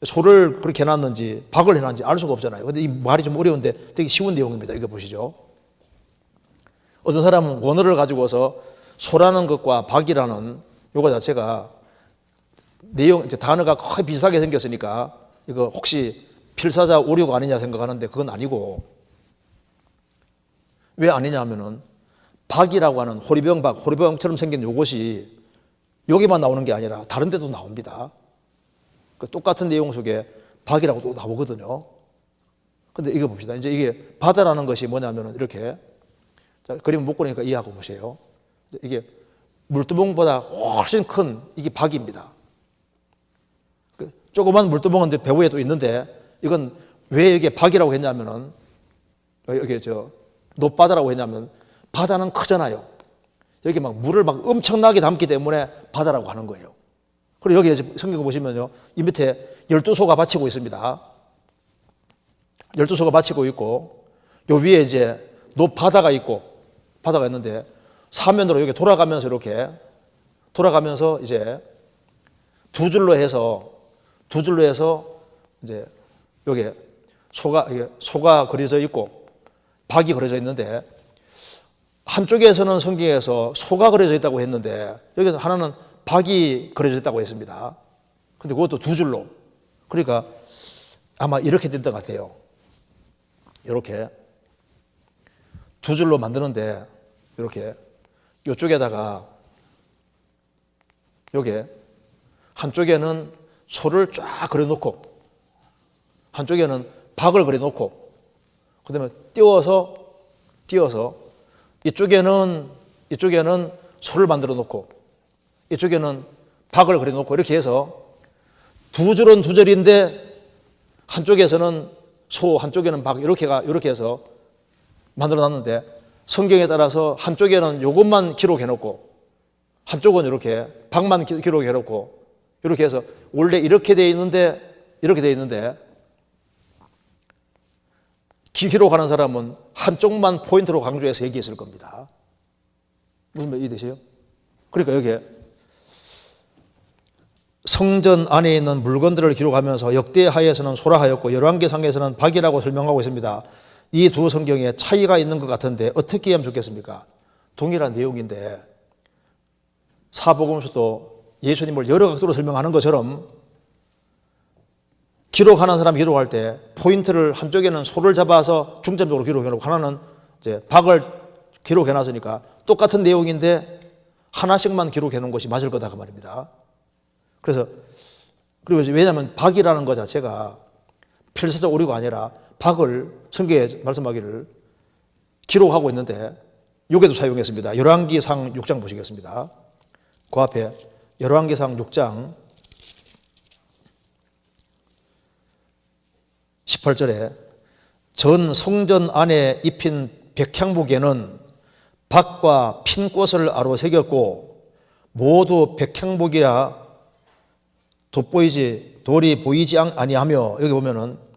소를 그렇게 해놨는지 박을 해놨는지 알 수가 없잖아요. 근데 이 말이 좀 어려운데 되게 쉬운 내용입니다. 이거 보시죠. 어떤 사람은 원어를 가지고서 소라는 것과 박이라는 요거 자체가 내용, 단어가 거의 비슷하게 생겼으니까 이거 혹시 필사자 오류가 아니냐 생각하는데 그건 아니고, 왜 아니냐 하면은 박이라고 하는 호리병처럼 생긴 요것이 여기만 나오는 게 아니라 다른 데도 나옵니다. 똑같은 내용 속에 박이라고 또 나오거든요. 근데 이거 봅시다. 이제 이게 바다라는 것이 뭐냐면은 이렇게, 자, 그림 못 그리니까 이해하고 보세요. 이게 물두멍보다 훨씬 큰 이게 박입니다. 조그만 물두멍은 이제 배후에 또 있는데 이건 왜 이게 박이라고 했냐면은, 여기 높바다라고 했냐면 바다는 크잖아요. 여기 막 물을 막 엄청나게 담기 때문에 바다라고 하는 거예요. 그리고 여기 성경 보시면요, 이 밑에 12소가 받치고 있습니다. 12소가 받치고 있고, 요 위에 이제 높바다가 있고, 바다가 있는데, 사면으로 여기 돌아가면서 이렇게, 돌아가면서 이제 두 줄로 해서 이제 여기 소가 그려져 있고, 박이 그려져 있는데, 한쪽에서는 성경에서 소가 그려져 있다고 했는데, 여기서 하나는 박이 그려져 있다고 했습니다. 근데 그것도 두 줄로. 그러니까 아마 이렇게 됐던 것 같아요. 이렇게 두 줄로 만드는데, 이렇게 이쪽에다가 여기 한쪽에는 소를 쫙 그려놓고 한쪽에는 박을 그려놓고, 그 다음에 띄워서 이쪽에는 소를 만들어 놓고 이쪽에는 박을 그려놓고, 이렇게 해서 두 줄은 두 줄인데 한쪽에서는 소, 한쪽에는 박, 이렇게 해서 만들어 놨는데, 성경에 따라서 한쪽에는 요것만 기록해 놓고 한쪽은 이렇게 박만 기록해 놓고 이렇게 해서 원래 이렇게 돼 있는데 기록하는 사람은 한쪽만 포인트로 강조해서 얘기했을 겁니다. 무슨 말 이해되세요? 그러니까 여기에 성전 안에 있는 물건들을 기록하면서 역대하에서는 소라하였고 열왕기상에서는 박이라고 설명하고 있습니다. 이 두 성경에 차이가 있는 것 같은데 어떻게 하면 좋겠습니까? 동일한 내용인데 사복음서도 예수님을 여러 각도로 설명하는 것처럼 기록하는 사람이 기록할 때 포인트를 한쪽에는 소를 잡아서 중점적으로 기록해놓고 하나는 이제 박을 기록해놨으니까 똑같은 내용인데 하나씩만 기록해놓은 것이 맞을 거다 그 말입니다. 그래서 그리고 왜냐하면 박이라는 것 자체가 필사적 오류가 아니라 박을 성경에 말씀하기를 기록하고 있는데 여기도 사용했습니다. 열왕기상 6장 보시겠습니다. 그 앞에 열왕기상 6장 18절에 전 성전 안에 입힌 백향목에는 박과 핀꽃을 아로새겼고 모두 백향목이라 돌이 보이지 아니하며 여기 보면은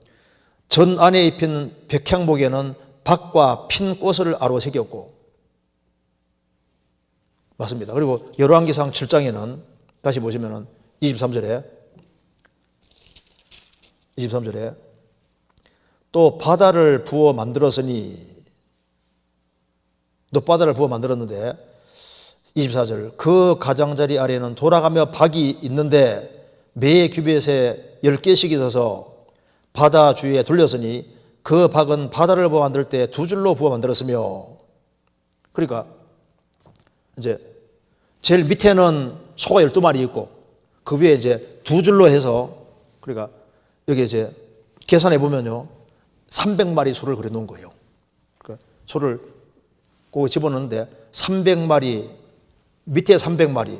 전 안에 입힌 백향목에는 박과 핀꽃을 아로새겼고 맞습니다. 그리고 열왕기상 7장에는 다시 보시면은 23절에 또 바다를 부어 만들었으니 놋바다를 부어 만들었는데 24절 그 가장자리 아래에는 돌아가며 박이 있는데 매 규빗에 10개씩 있어서 바다 주위에 둘렸으니 그 박은 바다를 부어 만들 때 두 줄로 부어 만들었으며 그러니까 이제 제일 밑에는 소가 12마리 있고 그 위에 이제 두 줄로 해서 그러니까 여기 이제 계산해 보면요 300마리 소를 그려 놓은 거예요. 그러니까 소를 거기 집어넣는데 300마리 밑에 300마리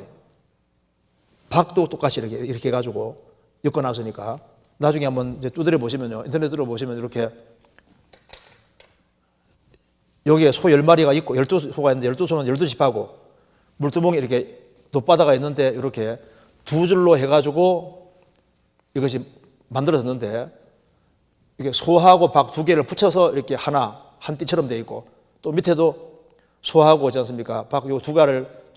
박도 똑같이 이렇게 해가지고 엮어놨으니까 나중에 한번 이제 두드려 보시면요 인터넷으로 보시면 이렇게 여기에 소 10마리가 있고 12소가 있는데 12소는 12집하고 물두멍이 이렇게 놋바다가 있는데 이렇게 두 줄로 해가지고 이것이 만들어졌는데 이게 소하고 박 두 개를 붙여서 이렇게 한 띠처럼 되어 있고 또 밑에도 소하고 있지 않습니까? 박 요 두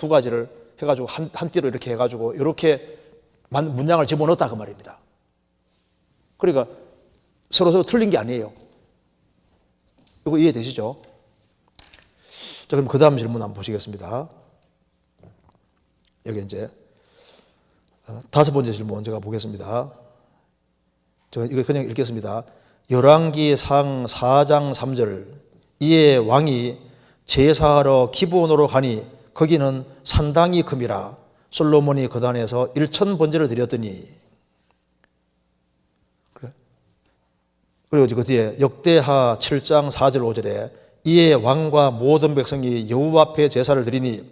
가지를 해가지고 한 띠로 이렇게 해가지고 이렇게 문양을 집어넣었다 그 말입니다. 그러니까 서로 틀린 게 아니에요. 이거 이해되시죠? 자, 그럼 그 다음 질문 한번 보시겠습니다. 여기 이제 5번째 질문 제가 보겠습니다. 제가 이거 그냥 읽겠습니다. 열왕기상 4장 3절 이에 왕이 제사하러 기브온으로 가니 거기는 산당이 큼이라 솔로몬이 거단에서 1000번제를 드렸더니 그리고 그 뒤에 역대하 7장 4절 5절에 이에 왕과 모든 백성이 여호와 앞에 제사를 드리니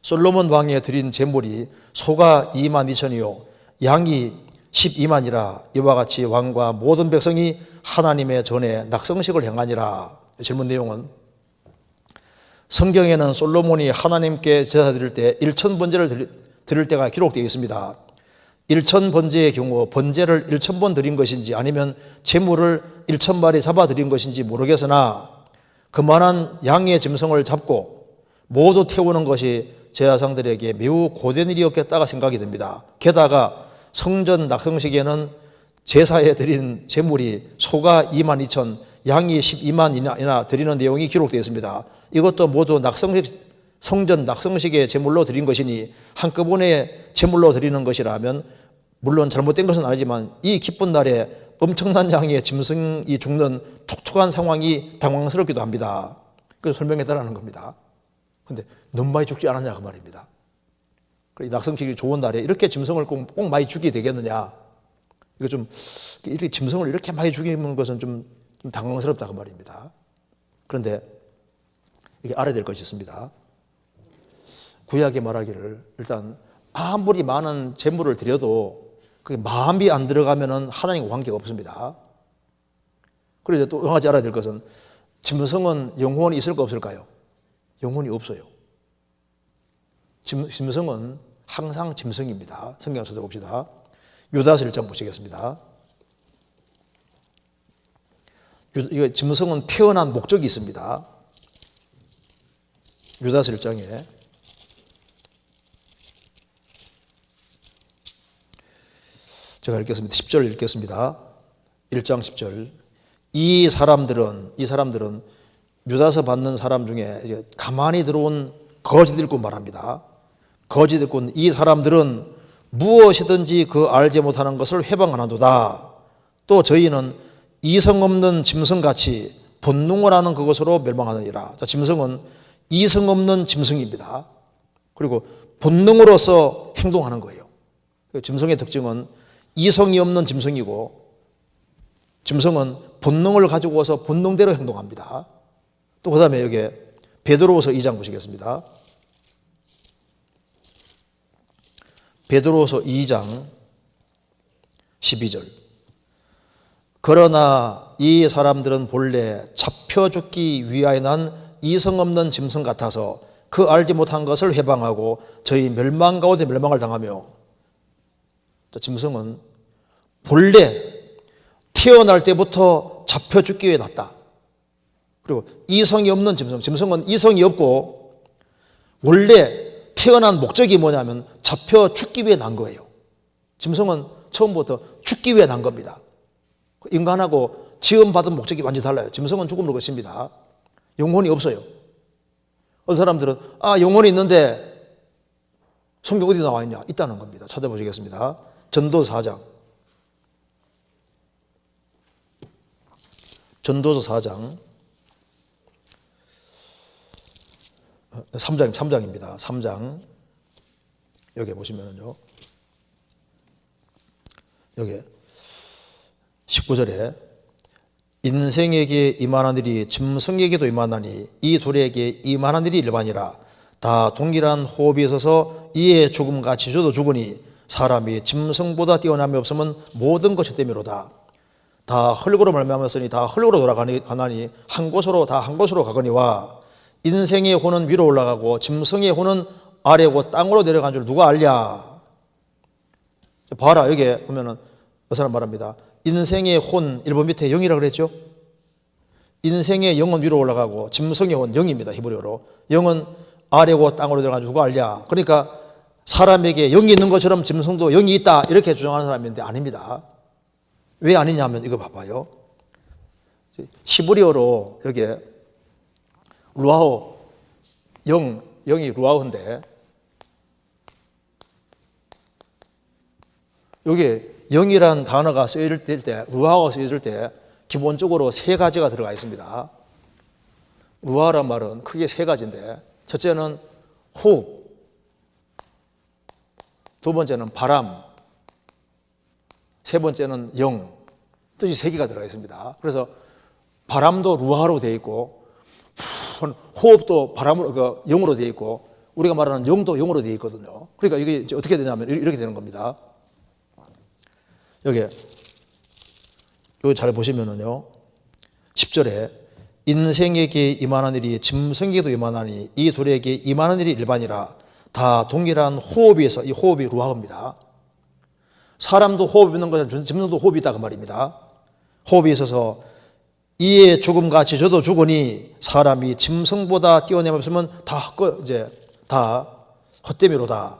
솔로몬 왕이 드린 제물이 소가 22,000이요 양이 12만이라 이와 같이 왕과 모든 백성이 하나님의 전에 낙성식을 행하니라. 질문 내용은 성경에는 솔로몬이 하나님께 제사 드릴 때 1000번제를 드릴 때가 기록되어 있습니다. 1000번제의 경우 번제를 1000번 드린 것인지 아니면 제물을 1000마리 잡아 드린 것인지 모르겠으나 그만한 양의 짐승을 잡고 모두 태우는 것이 제사장들에게 매우 고된 일이었겠다가 생각이 듭니다. 게다가 성전 낙성식에는 제사에 드린 제물이 소가 22,000, 양이 12만이나 드리는 내용이 기록되어 있습니다. 이것도 모두 성전 낙성식의 제물로 드린 것이니 한꺼번에 제물로 드리는 것이라면 물론 잘못된 것은 아니지만 이 기쁜 날에 엄청난 양의 짐승이 죽는 톡톡한 상황이 당황스럽기도 합니다. 그래서 설명했다라는 겁니다. 그런데 너무 많이 죽지 않았냐 그 말입니다. 낙성식이 좋은 날에 이렇게 짐승을 꼭 많이 죽이게 되겠느냐. 이거 좀 이렇게 짐승을 이렇게 많이 죽이는 것은 좀 당황스럽다 그 말입니다. 그런데 이게 알아야 될 것이 있습니다. 구약에 말하기를 일단 아무리 많은 제물을 드려도 그게 마음이 안 들어가면은 하나님과 관계가 없습니다. 그래서 또 한 가지 알아야 될 것은 짐승은 영혼이 있을까 없을까요? 영혼이 없어요. 짐승은 항상 짐승입니다. 성경 찾아봅시다. 유다서 1장 보시겠습니다. 이거 짐승은 태어난 목적이 있습니다. 유다서 1장에 제가 읽겠습니다. 10절 읽겠습니다. 1장 10절. 이 사람들은 유다서 받는 사람 중에 가만히 들어온 거짓 일꾼 말합니다. 거짓 일꾼 이 사람들은 무엇이든지 그 알지 못하는 것을 회방하나도다. 또 저희는 이성 없는 짐승같이 본능을 하는 그것으로 멸망하느니라. 자, 짐승은 이성 없는 짐승입니다. 그리고 본능으로서 행동하는 거예요. 짐승의 특징은 이성이 없는 짐승이고 짐승은 본능을 가지고 와서 본능대로 행동합니다. 또 그 다음에 여기 베드로후서 2장 보시겠습니다. 베드로후서 2장 12절. 그러나 이 사람들은 본래 잡혀 죽기 위하여 난 이성 없는 짐승 같아서 그 알지 못한 것을 회방하고 저희 멸망 가운데 멸망을 당하며. 짐승은 본래 태어날 때부터 잡혀 죽기 위해 났다. 그리고 이성이 없는 짐승은 이성이 없고 원래 태어난 목적이 뭐냐면 잡혀 죽기 위해 난 거예요. 짐승은 처음부터 죽기 위해 난 겁니다. 인간하고 지음받은 목적이 완전히 달라요. 짐승은 죽음으로 것입니다. 영혼이 없어요. 어떤 사람들은 영혼이 있는데 성경 어디 나와 있냐? 있다는 겁니다. 찾아보시겠습니다. 전도서 4장. 전도서 4장 3장입니다. 3장 여기 보시면은요. 여기 19절에 인생에게 임하는 일이 짐승에게도 임하나니 이 둘에게 임하는 일이 일반이라. 다 동일한 호흡이 있어서 이에 죽음과 지조도 죽으니 사람이 짐승보다 뛰어남이 없으면 모든 것이 때미로다. 다 흙으로 말미암았으니 다 흙으로 돌아가나니 한 곳으로 다 한 곳으로 가거니와 인생의 혼은 위로 올라가고 짐승의 혼은 아래고 땅으로 내려간 줄 누가 알랴. 봐라, 여기 보면은 그 사람 말합니다. 인생의 혼, 1번 밑에 영이라고 그랬죠. 인생의 영은 위로 올라가고 짐승의 혼, 영입니다. 히브리어로. 영은 아래고 땅으로 내려간 줄 누가 알랴. 그러니까 사람에게 영이 있는 것처럼 짐승도 영이 있다 이렇게 주장하는 사람인데 아닙니다. 왜 아니냐면 이거 봐봐요. 히브리어로 여기에 루아호, 영이 루아호인데 여기 영이란 단어가 쓰여질 때, 루아호가 쓰여질 때 기본적으로 세 가지가 들어가 있습니다. 루아란 말은 크게 세 가지인데 첫째는 호흡, 두 번째는 바람, 세 번째는 영, 뜻이 세 개가 들어가 있습니다. 그래서 바람도 루아로 되어 있고 호흡도 바람으로, 영으로 되어 있고 우리가 말하는 영도 영으로 되어 있거든요. 그러니까 이게 이제 어떻게 되냐면 이렇게 되는 겁니다. 여기 잘 보시면은요. 10절에 인생에게 임하는 일이 짐승에게도 임하나니 이 둘에게 임하는 일이 일반이라. 다 동일한 호흡에서, 이 호흡이 루아입니다. 사람도 호흡이 있는 것처럼 짐승도 호흡이 있다 그 말입니다. 호흡이 있어서 이에 죽음과 지저도 죽으니 사람이 짐승보다 뛰어내면 없으면 다 헛되미로다.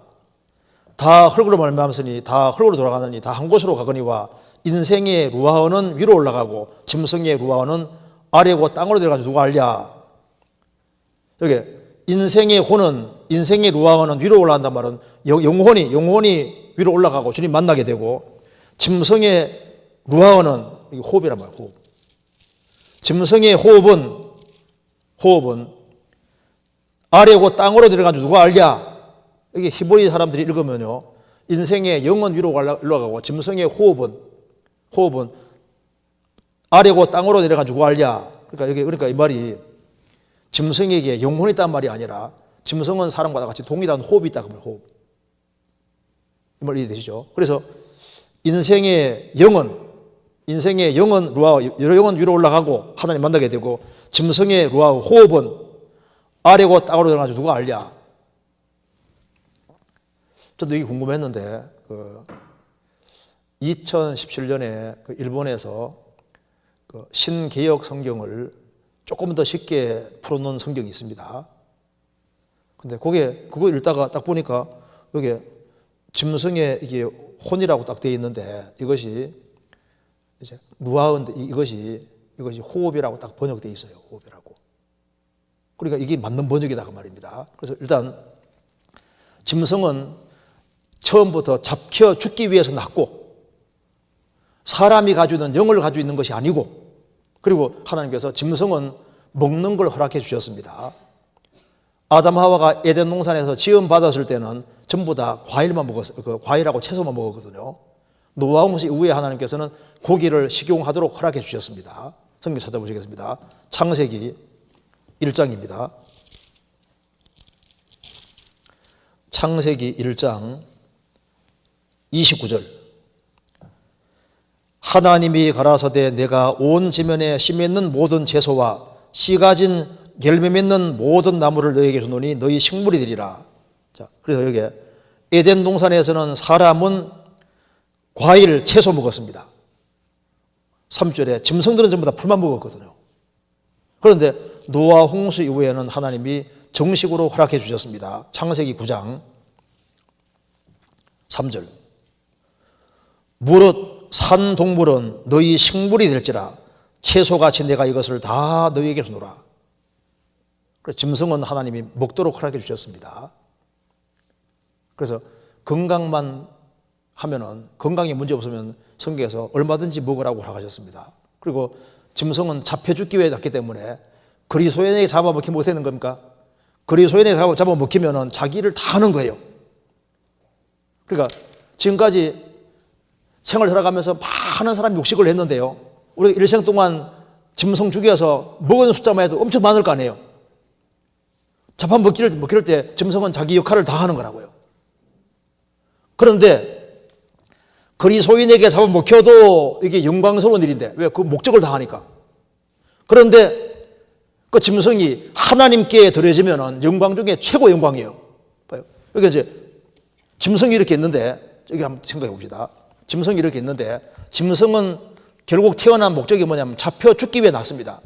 다 흙으로 말미암으니 다 흙으로 돌아가느니 다 한 곳으로 가거니와 인생의 루아어는 위로 올라가고 짐승의 루아어는 아래고 땅으로 내려가서 누가 알랴. 여기 인생의 혼은, 인생의 루아어는 위로 올라간단 말은 영혼이 위로 올라가고 주님 만나게 되고 짐승의 루아어는 호흡이란 말이에요. 호흡. 짐승의 호흡은 아래고 땅으로 내려가서 누가 알랴. 이게 히브리 사람들이 읽으면요. 인생의 영은 위로 올라가고 짐승의 호흡은 아래고 땅으로 내려가서 누가 알랴. 그러니까 이 말이 짐승에게 영혼이 있단 말이 아니라 짐승은 사람과 같이 동일한 호흡이 있다 그 말, 호흡. 이 말 이해되시죠? 그래서 인생의 영은 인생의 영은 루아, 영은 위로 올라가고 하나님 만나게 되고 짐승의 루아 호흡은 아래고 땅으로 들어가지고 누가 알냐? 저도 이게 궁금했는데 2017년에 일본에서 신개역 성경을 조금 더 쉽게 풀어놓은 성경이 있습니다. 근데 그거 읽다가 딱 보니까 여기 짐승의 이게 혼이라고 딱 되어 있는데 이것이 이제 루아인데 이것이 호흡이라고 딱 번역되어 있어요. 호흡이라고. 그러니까 이게 맞는 번역이다 그 말입니다. 그래서 일단 짐승은 처음부터 잡혀 죽기 위해서 났고 사람이 가지고 있는 영을 가지고 있는 것이 아니고 그리고 하나님께서 짐승은 먹는 걸 허락해 주셨습니다. 아담 하와가 에덴 동산에서 지음 받았을 때는 전부 다 과일만 먹었어요. 과일하고 채소만 먹었거든요. 노아 홍수 이후에 하나님께서는 고기를 식용하도록 허락해 주셨습니다. 성경 찾아보시겠습니다. 창세기 1장입니다. 창세기 1장 29절. 하나님이 가라사대 내가 온 지면에 씨 맺는 모든 채소와 씨 가진 열매 맺는 모든 나무를 너희에게 주노니 너희 식물이 되리라. 자, 그래서 여기 에덴 동산에서는 사람은 과일, 채소 먹었습니다. 3절에 짐승들은 전부 다 풀만 먹었거든요. 그런데 노아 홍수 이후에는 하나님이 정식으로 허락해 주셨습니다. 창세기 9장 3절. 무릇 산 동물은 너희 식물이 될지라 채소같이 내가 이것을 다 너희에게 주노라. 그래서 짐승은 하나님이 먹도록 허락해 주셨습니다. 그래서 건강만 하면은 건강에 문제 없으면 성경에서 얼마든지 먹으라고 허락하셨습니다. 그리고 짐승은 잡혀 죽기 위해 났기 때문에 그리스도인에게 잡아먹히면 못 되는 겁니까? 그리스도인에게 잡아먹히면은 자기를 다 하는 거예요. 그러니까 지금까지 생을 살아가면서 많은 사람이 육식을 했는데요. 우리가 일생 동안 짐승 죽여서 먹은 숫자만 해도 엄청 많을 거 아니에요. 잡아먹힐 때 짐승은 자기 역할을 다 하는 거라고요. 그런데 그리스도인에게 잡아먹혀도 이게 영광스러운 일인데 왜? 그 목적을 다 하니까. 그런데 그 짐승이 하나님께 드려지면은 영광 중에 최고 영광이에요. 봐요. 여기 이제 짐승이 이렇게 있는데 여기 한번 생각해 봅시다. 짐승이 이렇게 있는데 짐승은 결국 태어난 목적이 뭐냐면 잡혀 죽기 위해 났습니다.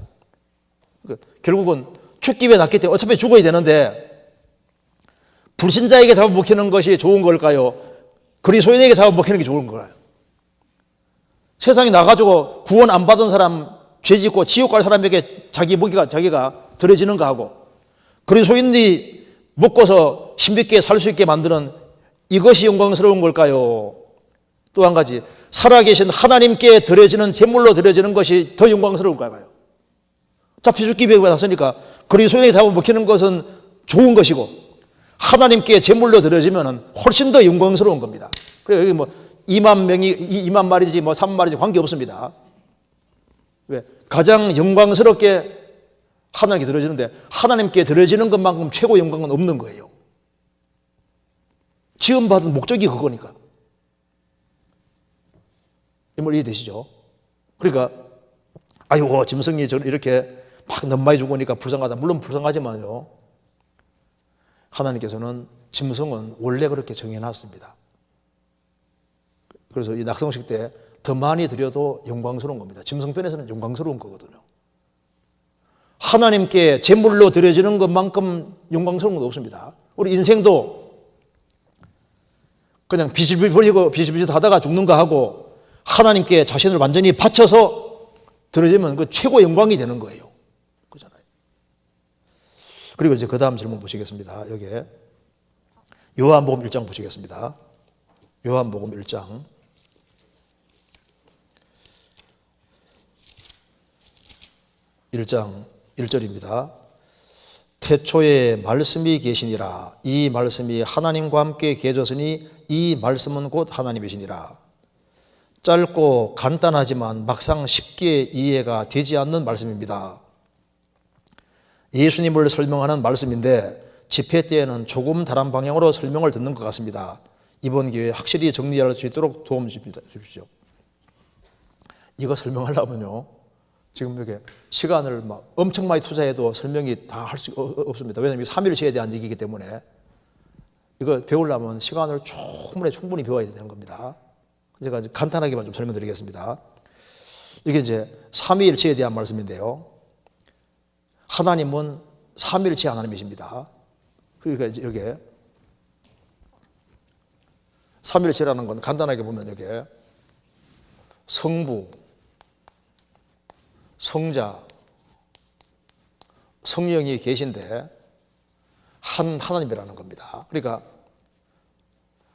결국은 죽기 위해 났기 때문에 어차피 죽어야 되는데 불신자에게 잡아먹히는 것이 좋은 걸까요? 그리스도인에게 잡아먹히는 게 좋은 걸까요? 세상에 나가지고 구원 안 받은 사람, 죄 짓고 지옥 갈 사람에게 자기 먹이가 자기가 들어지는 거 하고 그리스도인이 먹고서 힘있게 살 수 있게 만드는 이것이 영광스러운 걸까요? 또 한 가지 살아계신 하나님께 드려지는 제물로 드려지는 것이 더 영광스러울까요? 잡혀 죽기 위해 왔으니까 그리스도인에게 잡아먹히는 것은 좋은 것이고 하나님께 제물로 드려지면 훨씬 더 영광스러운 겁니다. 그래서 여기 뭐 2만 명이 2만 마리지 뭐 3만 마리지 관계없습니다. 왜? 가장 영광스럽게 하나님께 드려지는데 하나님께 드려지는 것만큼 최고 영광은 없는 거예요. 지음받은 목적이 그거니까. 이 말 이해되시죠? 그러니까 아이고 짐승이 저는 이렇게 막 너무 많이 죽으니까 불쌍하다. 물론 불쌍하지만요. 하나님께서는 짐승은 원래 그렇게 정해놨습니다. 그래서 이 낙성식 때 더 많이 드려도 영광스러운 겁니다. 짐승편에서는 영광스러운 거거든요. 하나님께 제물로 드려지는 것만큼 영광스러운 건 없습니다. 우리 인생도 그냥 비실비실 하다가 죽는 거 하고 하나님께 자신을 완전히 바쳐서 드려지면 그 최고 영광이 되는 거예요. 그잖아요. 그리고 이제 그 다음 질문 보시겠습니다. 여기에 요한복음 1장 보시겠습니다. 요한복음 1장 1장 1절입니다. 태초에 말씀이 계시니라. 이 말씀이 하나님과 함께 계셨으니 이 말씀은 곧 하나님이시니라. 짧고 간단하지만 막상 쉽게 이해가 되지 않는 말씀입니다. 예수님을 설명하는 말씀인데 집회 때에는 조금 다른 방향으로 설명을 듣는 것 같습니다. 이번 기회에 확실히 정리할 수 있도록 도움 주십시오. 이거 설명하려면요, 지금 이렇게 시간을 막 엄청 많이 투자해도 설명이 다 할 수 없습니다. 왜냐하면 삼위일체에 대한 얘기이기 때문에 이거 배우려면 시간을 충분히 배워야 되는 겁니다. 제가 간단하게만 좀 설명드리겠습니다. 이게 이제 삼위일체에 대한 말씀인데요. 하나님은 삼위일체 하나님이십니다. 그러니까 이제 이게 삼위일체라는 건 간단하게 보면 이게 성부, 성자, 성령이 계신데 한 하나님이라는 겁니다. 그러니까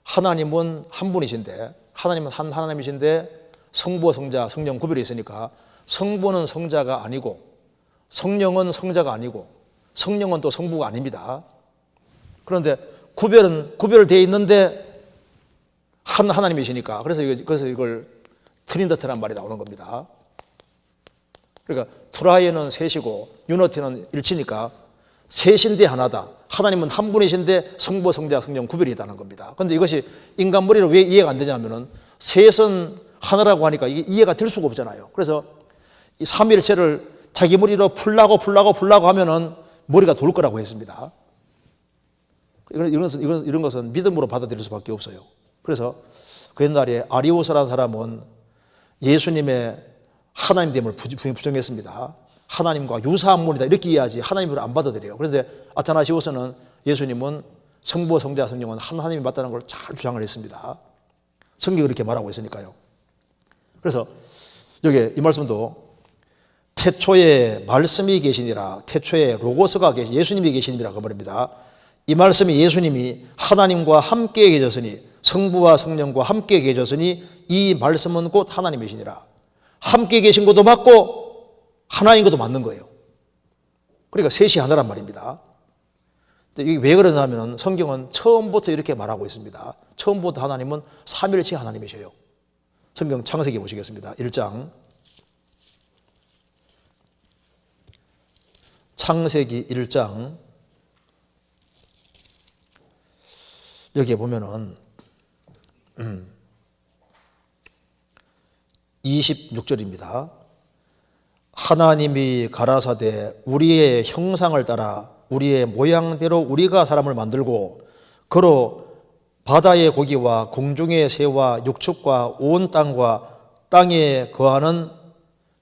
하나님은 한 분이신데, 하나님은 한 하나님이신데 성부, 성자, 성령 구별이 있으니까 성부는 성자가 아니고 성령은 성자가 아니고 성령은 또 성부가 아닙니다. 그런데 구별되어 있는데 한 하나님이시니까 그래서 이걸 트린더트란 말이 나오는 겁니다. 그러니까 트라이는 셋이고 유너티는 일치니까 셋인데 하나다. 하나님은 한 분이신데 성부, 성자, 성령 구별이 있다는 겁니다. 그런데 이것이 인간 머리로 왜 이해가 안 되냐면은 셋은 하나라고 하니까 이게 이해가 될 수가 없잖아요. 그래서 이 삼위일체를 자기 머리로 풀라고 하면은 머리가 돌 거라고 했습니다. 이런 것은 믿음으로 받아들일 수밖에 없어요. 그래서 그 옛날에 아리오스라는 사람은 예수님의 하나님됨을 부정했습니다. 하나님과 유사한 분이다 이렇게 이해하지 하나님을 안 받아들여요. 그런데 아타나시오스는 예수님은 성부, 성자, 성령은 한 하나님이 맞다는 걸 잘 주장을 했습니다. 성경이 그렇게 말하고 있으니까요. 그래서 여기 이 말씀도 태초에 말씀이 계시니라, 태초에 로고스가 예수님이 계시니라 그 말입니다. 이 말씀이 예수님이 하나님과 함께 계셨으니, 성부와 성령과 함께 계셨으니 이 말씀은 곧 하나님이시니라. 함께 계신 것도 맞고 하나인 것도 맞는 거예요. 그러니까 셋이 하나란 말입니다. 이게 왜 그러냐면 성경은 처음부터 이렇게 말하고 있습니다. 처음부터 하나님은 삼위일체 하나님이셔요. 성경 창세기 보시겠습니다. 1장 창세기 1장 여기에 보면은 26절입니다. 하나님이 가라사대 우리의 형상을 따라 우리의 모양대로 우리가 사람을 만들고 그로 바다의 고기와 공중의 새와 육축과 온 땅과 땅에 거하는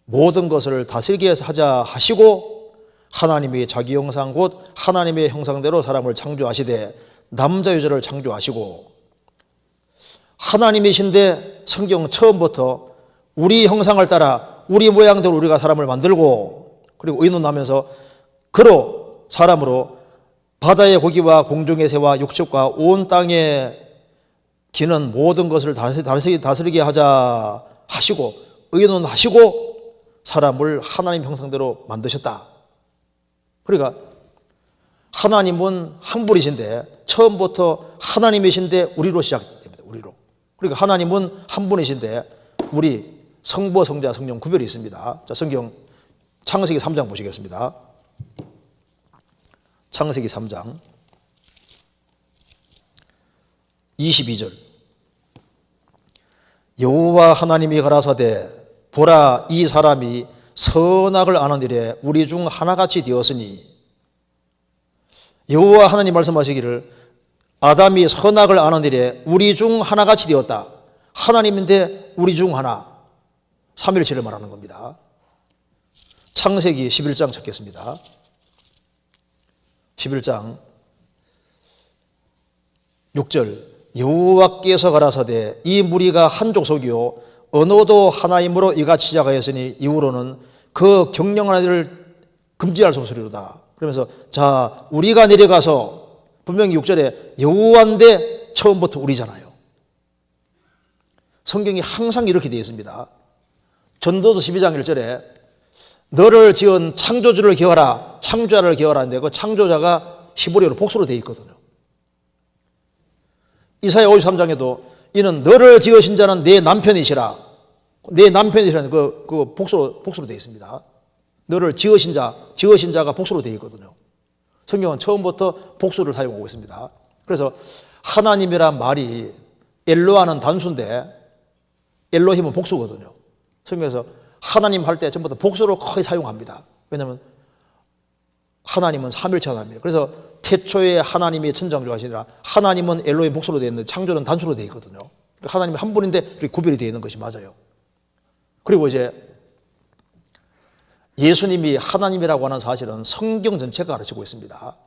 모든 것을 다스리게 하자 하시고 하나님이 자기 형상 곧 하나님의 형상대로 사람을 창조하시되 남자 여자를 창조하시고 하나님이신데 성경 처음부터 우리 형상을 따라 우리 모양대로 우리가 사람을 만들고 그리고 의논하면서 그로 사람으로 바다의 고기와 공중의 새와 육축과 온 땅에 기는 모든 것을 다스리게 하자 하시고 의논하시고 사람을 하나님 형상대로 만드셨다. 그러니까 하나님은 한 분이신데 처음부터 하나님이신데 우리로 시작됩니다. 우리로. 그러니까 하나님은 한 분이신데 우리 성부, 성자, 성령 구별이 있습니다. 자, 성경 창세기 3장 보시겠습니다. 창세기 3장 22절 여호와 하나님이 가라사대 보라 이 사람이 선악을 아는 일에 우리 중 하나같이 되었으니 여호와 하나님 말씀하시기를 아담이 선악을 아는 일에 우리 중 하나같이 되었다. 하나님인데 우리 중 하나. 삼위일체를 말하는 겁니다. 창세기 11장 찾겠습니다. 11장 6절 여호와께서 가라사대 이 무리가 한 족속이요 언어도 하나이므로 이같이 시작하였으니 이후로는 그 경영하는 일을 금지할 소리로다. 그러면서 자 우리가 내려가서 분명히 6절에 여호와인데 처음부터 우리잖아요. 성경이 항상 이렇게 되어 있습니다. 전도서 12장 1절에 너를 지은 창조주를 기어하라 창조자를 기어하라 하는데 그 창조자가 히브리어로 복수로 되어 있거든요. 이사야 53장에도 이는 너를 지으신 자는 내 남편이시라 내 남편이시라는 그 복수로 되어 있습니다. 너를 지으신 자가 복수로 되어 있거든요. 성경은 처음부터 복수를 사용하고 있습니다. 그래서 하나님이란 말이 엘로하는 단수인데 엘로힘은 복수거든요. 성경에서 하나님 할 때 전부 다 복수로 거의 사용합니다. 왜냐하면 하나님은 삼일체 하나님이에요. 그래서 태초에 하나님이 천장조하시니라 하나님은 엘로의 복수로 되어 있는데 창조는 단수로 되어 있거든요. 그러니까 하나님이 한 분인데 이렇게 구별이 되어 있는 것이 맞아요. 그리고 이제 예수님이 하나님이라고 하는 사실은 성경 전체가 가르치고 있습니다.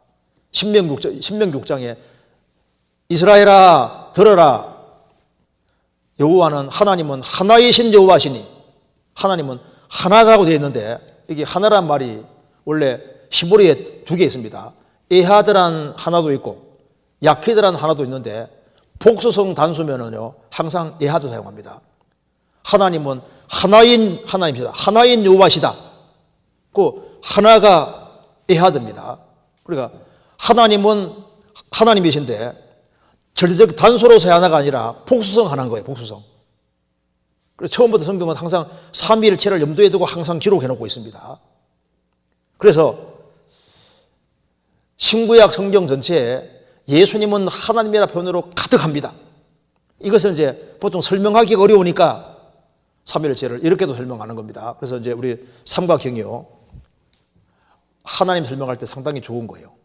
신명기 6장에 이스라엘아 들어라. 여호와는 하나님은 하나이신 여호와시니 하나님은 하나라고 되어 있는데 이게 하나란 말이 원래 히브리에 두 개 있습니다. 에하드란 하나도 있고 야키드란 하나도 있는데 복수성 단수면은요 항상 에하드 사용합니다. 하나님은 하나인 하나님이시다. 하나인 여호와시다. 그 하나가 에하드입니다. 그러니까 하나님은 하나님이신데 절대적 단수로서의 하나가 아니라 복수성 하나인 거예요. 복수성. 그래서 처음부터 성경은 항상 삼위일체를 염두에 두고 항상 기록해 놓고 있습니다. 그래서 신구약 성경 전체에 예수님은 하나님이라 표현으로 가득합니다. 이것을 이제 보통 설명하기가 어려우니까 삼위일체를 이렇게도 설명하는 겁니다. 그래서 이제 우리 삼각형이요. 하나님 설명할 때 상당히 좋은 거예요.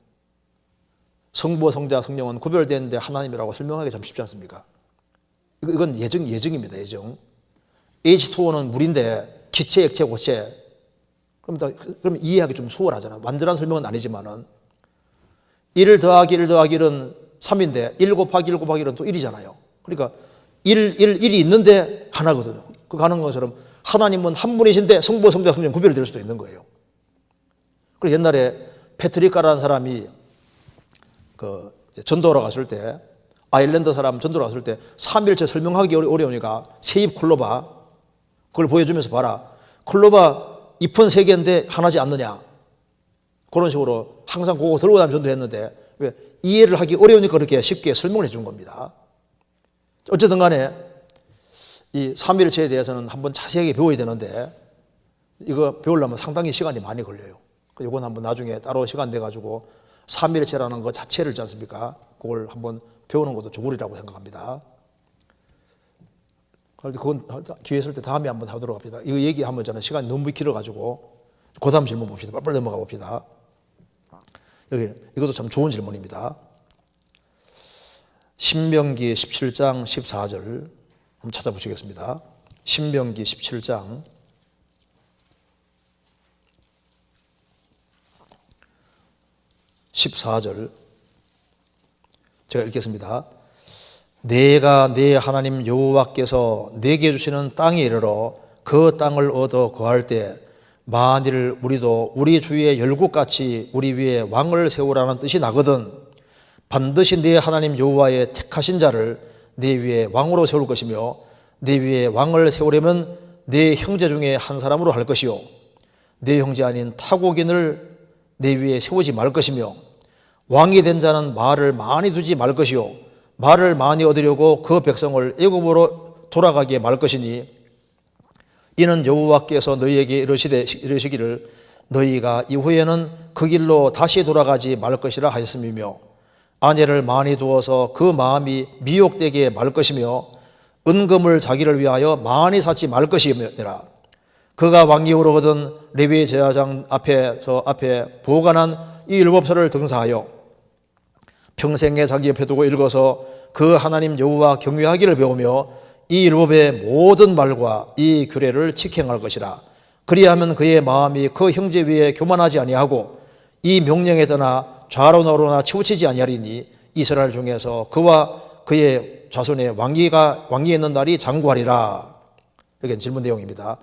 성부, 성자, 성령은 구별되는데 하나님이라고 설명하기 참 쉽지 않습니까? 이건 예정입니다. 예정. H2O는 물인데 기체, 액체, 고체. 그럼 이해하기 좀 수월하잖아요. 완전한 설명은 아니지만은 1 더하기 1 더하기 1은 3인데 1 곱하기 1 곱하기 1은 또 1이잖아요. 그러니까 1이 있는데 하나거든요. 그 가는 것처럼 하나님은 한 분이신데 성부, 성자, 성령 구별이 될 수도 있는 거예요. 그리고 옛날에 페트리카라는 사람이 그 전도하러 갔을 때 아일랜드 사람 전도하러 갔을 때 삼일체 설명하기 어려우니까 세입 클로바 그걸 보여주면서 봐라. 클로바 잎은 3개인데 하나지 않느냐. 그런 식으로 항상 그거 들고 다니면서 전도했는데 왜 이해를 하기 어려우니까 그렇게 쉽게 설명을 해준 겁니다. 어쨌든 간에 이 삼일체에 대해서는 한번 자세하게 배워야 되는데 이거 배우려면 상당히 시간이 많이 걸려요. 이건 한번 나중에 따로 시간 내가지고 삼일체라는 것 자체를 있지 않습니까? 그걸 한번 배우는 것도 좋으리라고 생각합니다. 그런데 그건 기회 있을 때 다음에 한번 하도록 합니다. 이거 얘기하면 저는 시간이 너무 길어가지고 그 다음 질문 봅시다. 빨리 넘어가 봅시다. 이것도 참 좋은 질문입니다. 신명기 17장 14절 한번 찾아보시겠습니다. 신명기 17장 14절 제가 읽겠습니다. 내가 내 하나님 여호와께서 내게 주시는 땅에 이르러 그 땅을 얻어 거할 때 만일 우리도 우리 주의 열국같이 우리 위에 왕을 세우라는 뜻이 나거든 반드시 내 하나님 여호와의 택하신 자를 내 위에 왕으로 세울 것이며 내 위에 왕을 세우려면 내 형제 중에 한 사람으로 할 것이요 내 형제 아닌 타국인을 내 위에 세우지 말 것이며 왕이 된 자는 말을 많이 두지 말 것이요 말을 많이 얻으려고 그 백성을 애굽으로 돌아가게 말 것이니 이는 여호와께서 너희에게 이르시기를 너희가 이후에는 그 길로 다시 돌아가지 말 것이라 하셨음이며 아내를 많이 두어서 그 마음이 미혹되게 말 것이며 은금을 자기를 위하여 많이 쌓지 말 것이니라. 그가 왕기후로거든 레위 제사장 앞에 보관한 이 율법서를 등사하여 평생에 자기 옆에 두고 읽어서 그 하나님 여호와 경외하기를 배우며 이 율법의 모든 말과 이 규례를 지켜행할 것이라. 그리하면 그의 마음이 그 형제 위에 교만하지 아니하고 이 명령에 떠나 좌로 나로나 치우치지 아니하리니 이스라엘 중에서 그와 그의 자손의 왕이 있는 날이 장구하리라. 여기는 질문 내용입니다.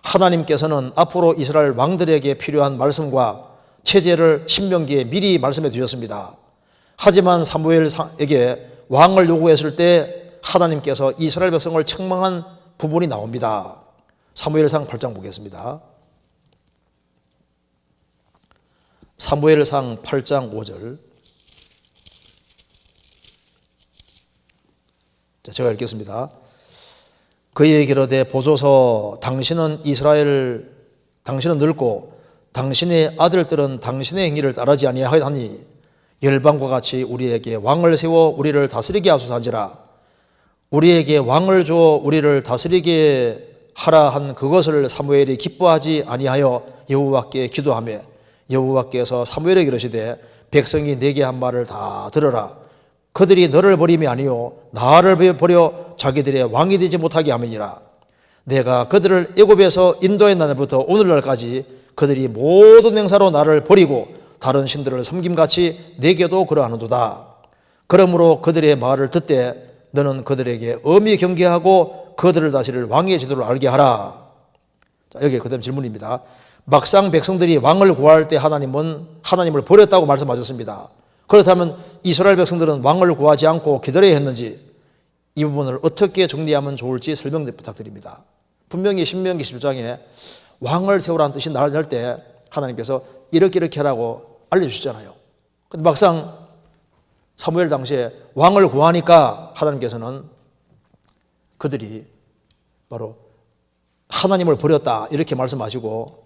하나님께서는 앞으로 이스라엘 왕들에게 필요한 말씀과 체제를 신명기에 미리 말씀해 주셨습니다. 하지만 사무엘에게 왕을 요구했을 때 하나님께서 이스라엘 백성을 책망한 부분이 나옵니다. 사무엘상 8장 보겠습니다. 사무엘상 8장 5절 제가 읽겠습니다. 그에게 이르되 보소서 당신은 늙고 당신의 아들들은 당신의 행위를 따르지 아니하니 열방과 같이 우리에게 왕을 세워 우리를 다스리게 하소서한지라. 우리에게 왕을 주어 우리를 다스리게 하라 한 그것을 사무엘이 기뻐하지 아니하여 여호와께 기도하며 여호와께서 사무엘에게 이르시되 백성이 내게 한 말을 다 들어라. 그들이 너를 버림이 아니요 나를 버려 자기들의 왕이 되지 못하게 함이니라. 내가 그들을 애굽에서 인도해 날부터 오늘날까지 그들이 모든 행사로 나를 버리고 다른 신들을 섬김같이 내게도 그러하는도다. 그러므로 그들의 말을 듣되 너는 그들에게 엄히 경계하고 그들을 다스릴 왕의 제도를 알게 하라. 자, 여기 그다음 질문입니다. 막상 백성들이 왕을 구할 때 하나님을 버렸다고 말씀하셨습니다. 그렇다면 이스라엘 백성들은 왕을 구하지 않고 기다려야 했는지 이 부분을 어떻게 정리하면 좋을지 설명 부탁드립니다. 분명히 신명기 17장에 왕을 세우라는 뜻이 나올 때 하나님께서 이렇게 하라고 알려주시잖아요. 근데 막상 사무엘 당시에 왕을 구하니까 하나님께서는 그들이 바로 하나님을 버렸다 이렇게 말씀하시고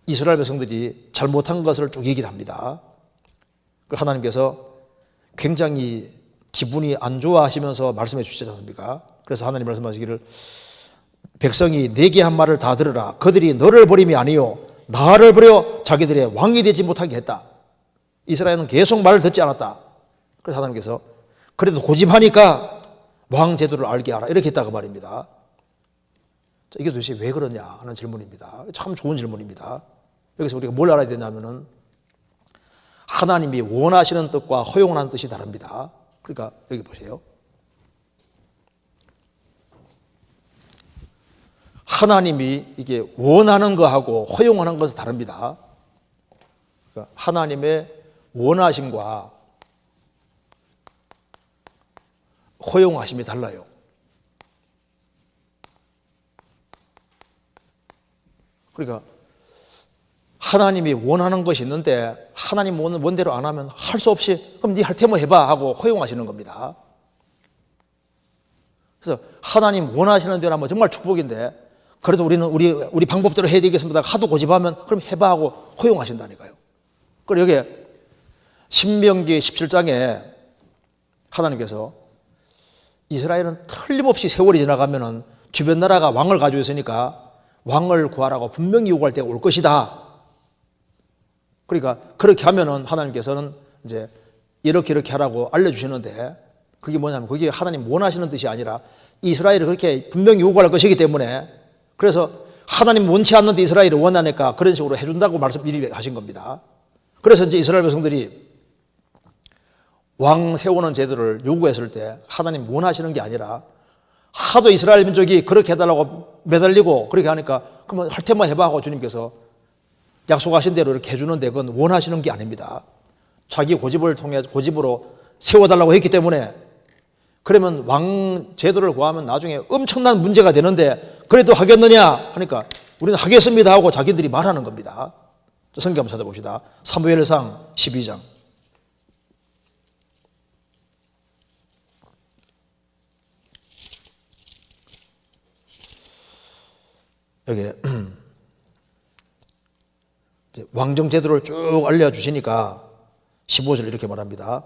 이스라엘 백성들이 잘못한 것을 쭉 얘기를 합니다. 하나님께서 굉장히 기분이 안 좋아하시면서 말씀해 주시지 않습니까? 그래서 하나님 말씀하시기를 백성이 내게 한 말을 다 들으라. 그들이 너를 버림이 아니요 나를 버려 자기들의 왕이 되지 못하게 했다. 이스라엘은 계속 말을 듣지 않았다. 그래서 하나님께서 그래도 고집하니까 왕 제도를 알게 하라 이렇게 했다고 말입니다. 이게 도대체 왜 그러냐 하는 질문입니다. 참 좋은 질문입니다. 여기서 우리가 뭘 알아야 되냐면은 하나님이 원하시는 뜻과 허용하는 뜻이 다릅니다. 그러니까 여기 보세요. 하나님이 이게 원하는 거하고 허용하는 것은 다릅니다. 그러니까 하나님의 원하심과 허용하심이 달라요. 그러니까 하나님이 원하는 것이 있는데 하나님 원대로 안 하면 할 수 없이 그럼 네 할 테면 해봐 하고 허용하시는 겁니다. 그래서 하나님 원하시는 대로 하면 정말 축복인데 그래도 우리는 우리 방법대로 해야 되겠습니다. 하도 고집하면 그럼 해봐 하고 허용하신다니까요. 그리고 여기에 신명기 17장에 하나님께서 이스라엘은 틀림없이 세월이 지나가면은 주변 나라가 왕을 가지고 있으니까 왕을 구하라고 분명히 요구할 때가 올 것이다. 그러니까 그렇게 하면은 하나님께서는 이제 이렇게 하라고 알려주시는데 그게 뭐냐면 그게 하나님 원하시는 뜻이 아니라 이스라엘이 그렇게 분명히 요구할 것이기 때문에 그래서 하나님 원치 않는데 이스라엘이 원하니까 그런 식으로 해준다고 미리 하신 겁니다. 그래서 이제 이스라엘 백성들이 왕 세우는 제도를 요구했을 때 하나님 원하시는 게 아니라 하도 이스라엘 민족이 그렇게 해달라고 매달리고 그렇게 하니까 그러면 할 테만 해봐 하고 주님께서 약속하신 대로 이렇게 해주는데 그건 원하시는 게 아닙니다. 자기 고집으로 세워달라고 했기 때문에 그러면 왕 제도를 구하면 나중에 엄청난 문제가 되는데 그래도 하겠느냐 하니까 우리는 하겠습니다 하고 자기들이 말하는 겁니다. 성경 한번 찾아봅시다. 사무엘상 12장. 여기 왕정 제도를 쭉 알려주시니까 15절 이렇게 말합니다.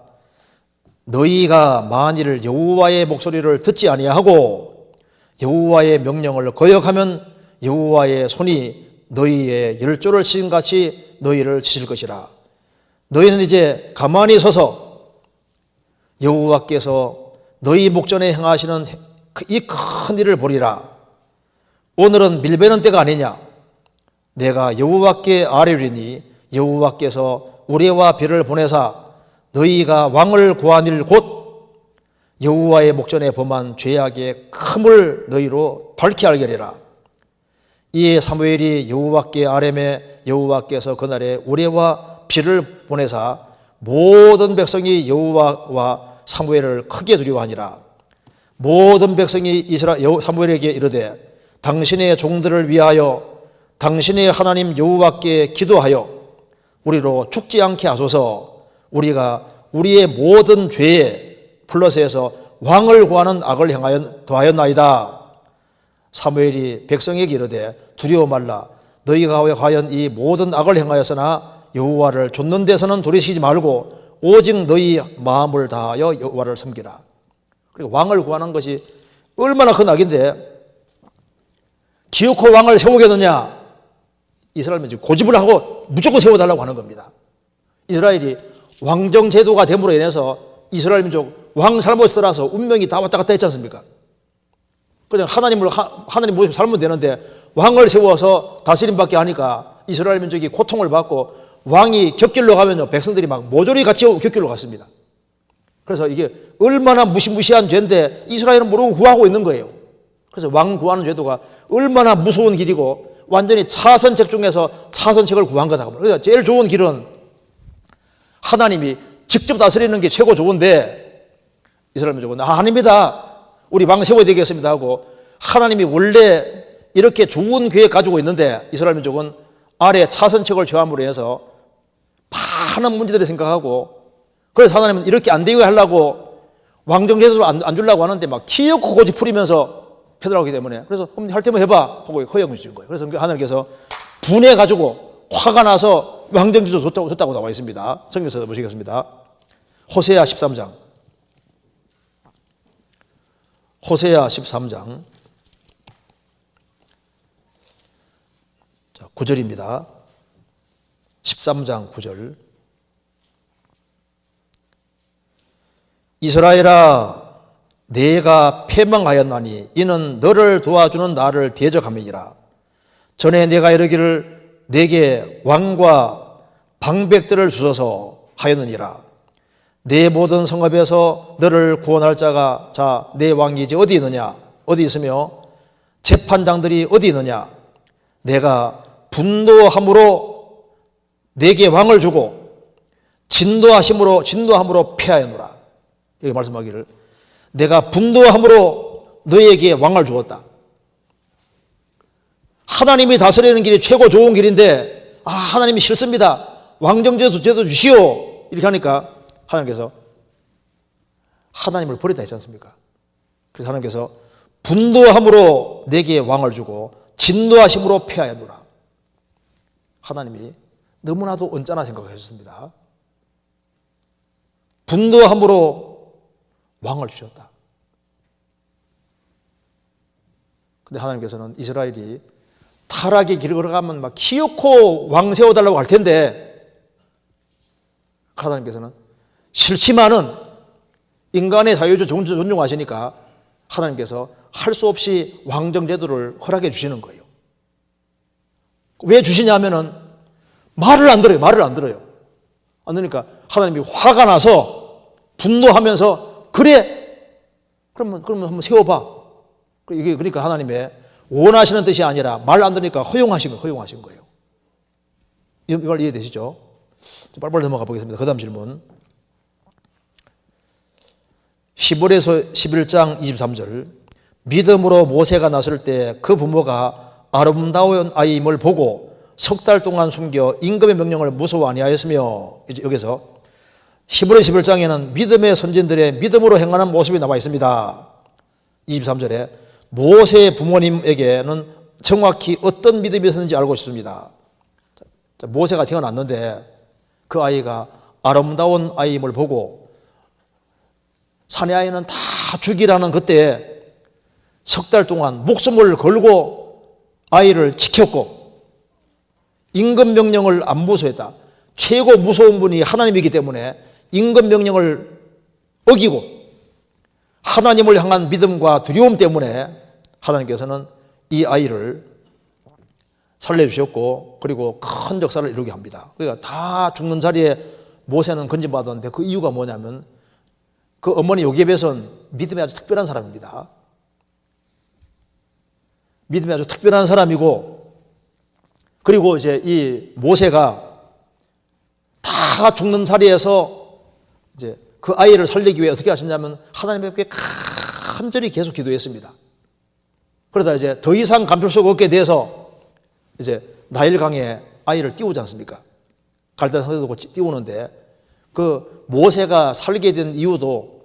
너희가 만일 여호와의 목소리를 듣지 아니하고 여호와의 명령을 거역하면 여호와의 손이 너희의 열조를 치신 같이 너희를 치실 것이라. 너희는 이제 가만히 서서 여호와께서 너희 목전에 행하시는 이 큰 일을 보리라. 오늘은 밀베는 때가 아니냐. 내가 여호와께 아뢰리니 여호와께서 우레와 별을 보내사 너희가 왕을 구하니를 곧 여호와의 목전에 범한 죄악의 큼을 너희로 밝히 알게 하리라. 이에 사무엘이 여호와께 아뢰매 여호와께서 그날에 우레와 별을 보내사 모든 백성이 여호와와 사무엘을 크게 두려워하니라. 모든 백성이 사무엘에게 이르되 당신의 종들을 위하여 당신의 하나님 여호와께 기도하여 우리로 죽지 않게 하소서. 우리가 우리의 모든 죄에 플러스해서 왕을 구하는 악을 더하였나이다. 사무엘이 백성에게 이르되 두려워 말라. 너희가 과연 이 모든 악을 행하였으나 여호와를 좇는 데서는 돌이키지 말고 오직 너희 마음을 다하여 여호와를 섬기라. 그리고 왕을 구하는 것이 얼마나 큰 악인데 기어코 왕을 세우겠느냐? 이스라엘은 지금 고집을 하고 무조건 세워달라고 하는 겁니다. 이스라엘이 왕정 제도가 됨으로 인해서 이스라엘 민족 왕 잘못 떠나서 운명이 다 왔다 갔다 했지 않습니까? 그냥 하나님 모습 살면 되는데 왕을 세워서 다스림받게 하니까 이스라엘 민족이 고통을 받고 왕이 곁길로 가면요 백성들이 막 모조리 같이 곁길로 갔습니다. 그래서 이게 얼마나 무시무시한 죄인데 이스라엘은 모르고 구하고 있는 거예요. 그래서 왕 구하는 제도가 얼마나 무서운 길이고 완전히 차선책 중에서 차선책을 구한 거다. 그러니까 제일 좋은 길은 하나님이 직접 다스리는 게 최고 좋은데 이스라엘 민족은 아닙니다. 우리 왕 세워야 되겠습니다 하고 하나님이 원래 이렇게 좋은 계획 가지고 있는데 이스라엘 민족은 아래 차선책을 취함으로 해서 많은 문제들을 생각하고 그래서 하나님은 이렇게 안 되게 하려고 왕정제도를 안 주려고 하는데 막 키놓고 고집 부리면서 해달라고 하기 때문에 그래서 그럼 할 때만 해봐 하고 허용해 주신 거예요. 그래서 하나님께서 분해가지고 화가 나서 왕정제도 줬다고 나와 있습니다. 성경에서 보시겠습니다. 호세아 13장 호세아 13장 9절입니다. 13장 9절 이스라엘아 내가 패망하였나니 이는 너를 도와주는 나를 대적함이니라. 전에 내가 이르기를 내게 왕과 방백들을 주소서 하였느니라. 내 모든 성읍에서 너를 구원할 자가 자 내 왕이지 어디 있느냐 어디 있으며 재판장들이 어디 있느냐 내가 분노함으로 내게 왕을 주고 진노함으로 패하였노라. 여기 말씀하기를 내가 분노함으로 너에게 왕을 주었다. 하나님이 다스리는 길이 최고 좋은 길인데 하나님이 싫습니다. 왕정제도 주시오 이렇게 하니까 하나님께서 하나님을 버렸다 했지 않습니까? 그래서 하나님께서 분노함으로 내게 왕을 주고 진노하심으로 패하였노라. 하나님이 너무나도 언짢아 생각하셨습니다. 분노함으로 왕을 주셨다. 근데 하나님께서는 이스라엘이 타락의 길을 걸어가면 막 키놓고 왕 세워달라고 할 텐데 하나님께서는 싫지만은 인간의 자유를 존중하시니까 하나님께서 할 수 없이 왕정제도를 허락해 주시는 거예요. 왜 주시냐면은 말을 안 들어요. 안 들으니까 하나님이 화가 나서 분노하면서 그래 그러면 한번 세워봐. 이게 그러니까 하나님의 원하시는 뜻이 아니라 말 안 들으니까 허용하신 거예요. 이걸 이해되시죠? 빨리빨리 넘어가 보겠습니다. 그 다음 질문. 10월에서 11장 23절 믿음으로 모세가 났을 때 그 부모가 아름다운 아이임을 보고 석 달 동안 숨겨 임금의 명령을 무서워 아니하였으며 이제 여기서 10월의 11장에는 믿음의 선진들의 믿음으로 행하는 모습이 나와 있습니다. 23절에 모세의 부모님에게는 정확히 어떤 믿음이 있었는지 알고 싶습니다. 모세가 태어났는데 그 아이가 아름다운 아이임을 보고 사내 아이는 다 죽이라는 그때 석 달 동안 목숨을 걸고 아이를 지켰고 임금 명령을 안 무서워했다. 최고 무서운 분이 하나님이기 때문에 임금 명령을 어기고 하나님을 향한 믿음과 두려움 때문에 하나님께서는 이 아이를 살려주셨고 그리고 큰 역사를 이루게 합니다. 그러니까 다 죽는 자리에 모세는 건진받았는데 그 이유가 뭐냐면 그 어머니 요게벳은 믿음이 아주 특별한 사람입니다. 믿음이 아주 특별한 사람이고 그리고 이제 이 모세가 다 죽는 자리에서 이제 그 아이를 살리기 위해 어떻게 하셨냐면 하나님께 간절히 계속 기도했습니다. 그러다 이제 더 이상 감출 수가 없게 돼서 이제 나일강에 아이를 띄우지 않습니까? 갈대 산에 두고 띄우는데 그 모세가 살게 된 이유도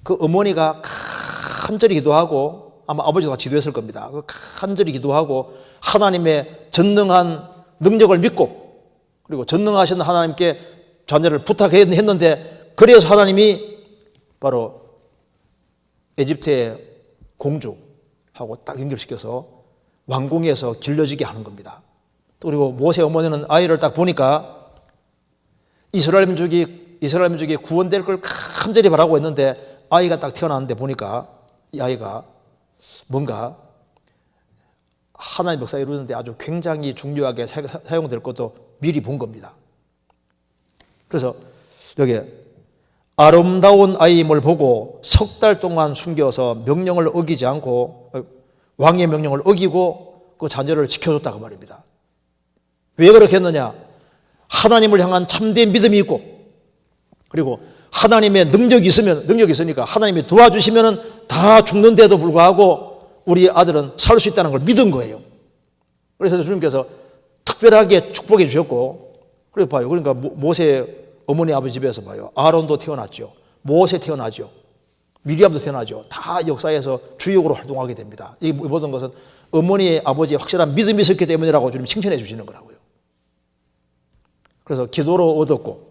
그 어머니가 간절히 기도하고 아마 아버지가 기도했을 겁니다. 간절히 기도하고 하나님의 전능한 능력을 믿고 그리고 전능하신 하나님께 자녀를 부탁했는데 그래서 하나님이 바로 에집트의 공주하고 딱 연결시켜서 왕궁에서 길러지게 하는 겁니다. 그리고 모세 어머니는 아이를 딱 보니까 이스라엘 민족이 구원될 걸 간절히 바라고 했는데 아이가 딱 태어났는데 보니까 이 아이가 뭔가 하나님 역사에 이루는데 아주 굉장히 중요하게 사용될 것도 미리 본 겁니다. 그래서 여기 아름다운 아이임을 보고 석 달 동안 숨겨서 명령을 어기지 않고 왕의 명령을 어기고 그 자녀를 지켜줬다고 말입니다. 왜 그렇게 했느냐? 하나님을 향한 참된 믿음이 있고 그리고 하나님의 능력이 있으니까 하나님이 도와주시면 다 죽는데도 불구하고 우리 아들은 살 수 있다는 걸 믿은 거예요. 그래서 주님께서 특별하게 축복해 주셨고 그리고 봐요. 그러니까 모세 어머니 아버지 집에서 봐요. 아론도 태어났죠. 모세 태어나죠. 미리암도 태어나죠. 다 역사에서 주역으로 활동하게 됩니다. 이 모든 것은 어머니의 아버지의 확실한 믿음이 있었기 때문이라고 주님 칭찬해 주시는 거라고요. 그래서 기도로 얻었고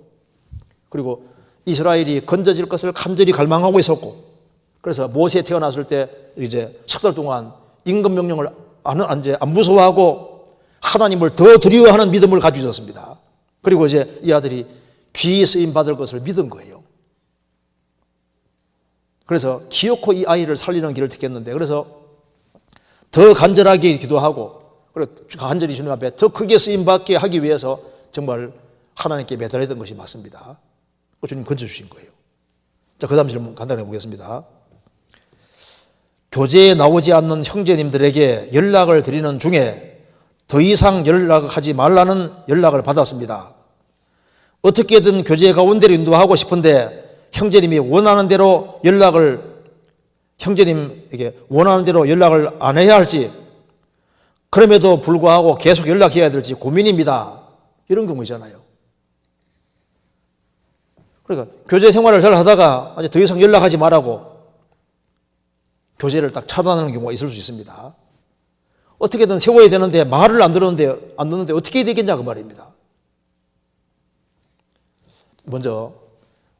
그리고 이스라엘이 건져질 것을 간절히 갈망하고 있었고 그래서 모세 태어났을 때 이제 석 달 동안 임금 명령을 안 무서워하고 하나님을 더 두려워하는 믿음을 가지고 있었습니다. 그리고 이제 이 아들이 귀히 쓰임 받을 것을 믿은 거예요. 그래서 기어코 이 아이를 살리는 길을 택했는데 그래서 더 간절하게 기도하고 그리고 간절히 주님 앞에 더 크게 쓰임 받게 하기 위해서 정말 하나님께 매달렸던 것이 맞습니다. 주님 건져주신 거예요. 자, 그 다음 질문 간단히 해보겠습니다. 교제에 나오지 않는 형제님들에게 연락을 드리는 중에 더 이상 연락하지 말라는 연락을 받았습니다. 어떻게든 교제 가운데로 인도하고 싶은데 형제님이 원하는 대로 형제님에게 원하는 대로 연락을 안 해야 할지 그럼에도 불구하고 계속 연락해야 될지 고민입니다. 이런 경우잖아요. 그러니까 교제 생활을 잘 하다가 이제 더 이상 연락하지 말라고 교제를 딱 차단하는 경우가 있을 수 있습니다. 어떻게든 세워야 되는데 말을 안 듣는데 어떻게 해야 되겠냐 그 말입니다. 먼저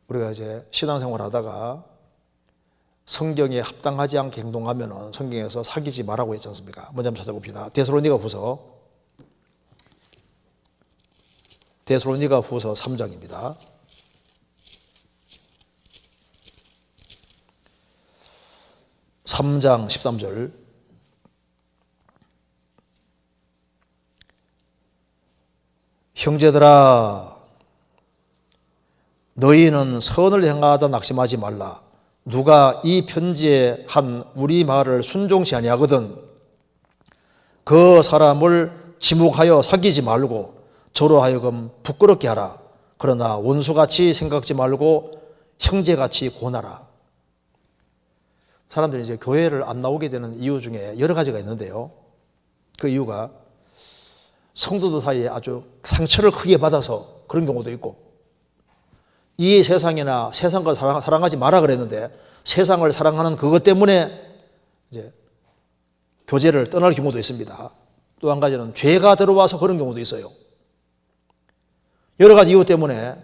우리가 이제 신앙생활 하다가 성경에 합당하지 않게 행동하면 성경에서 사귀지 말라고 했지 않습니까? 먼저 한번 찾아봅시다. 데살로니가 후서 3장입니다. (3장) 13절 형제들아 너희는 선을 행하다 낙심하지 말라. 누가 이 편지에 한 우리 말을 순종치 아니하거든 그 사람을 지목하여 사귀지 말고 저로 하여금 부끄럽게 하라. 그러나 원수같이 생각지 말고 형제같이 권하라. 사람들이 이제 교회를 안 나오게 되는 이유 중에 여러 가지가 있는데요. 그 이유가 성도들 사이에 아주 상처를 크게 받아서 그런 경우도 있고 이 세상이나 세상과 사랑하지 마라 그랬는데 세상을 사랑하는 그것 때문에 이제 교제를 떠날 경우도 있습니다. 또 한 가지는 죄가 들어와서 그런 경우도 있어요. 여러 가지 이유 때문에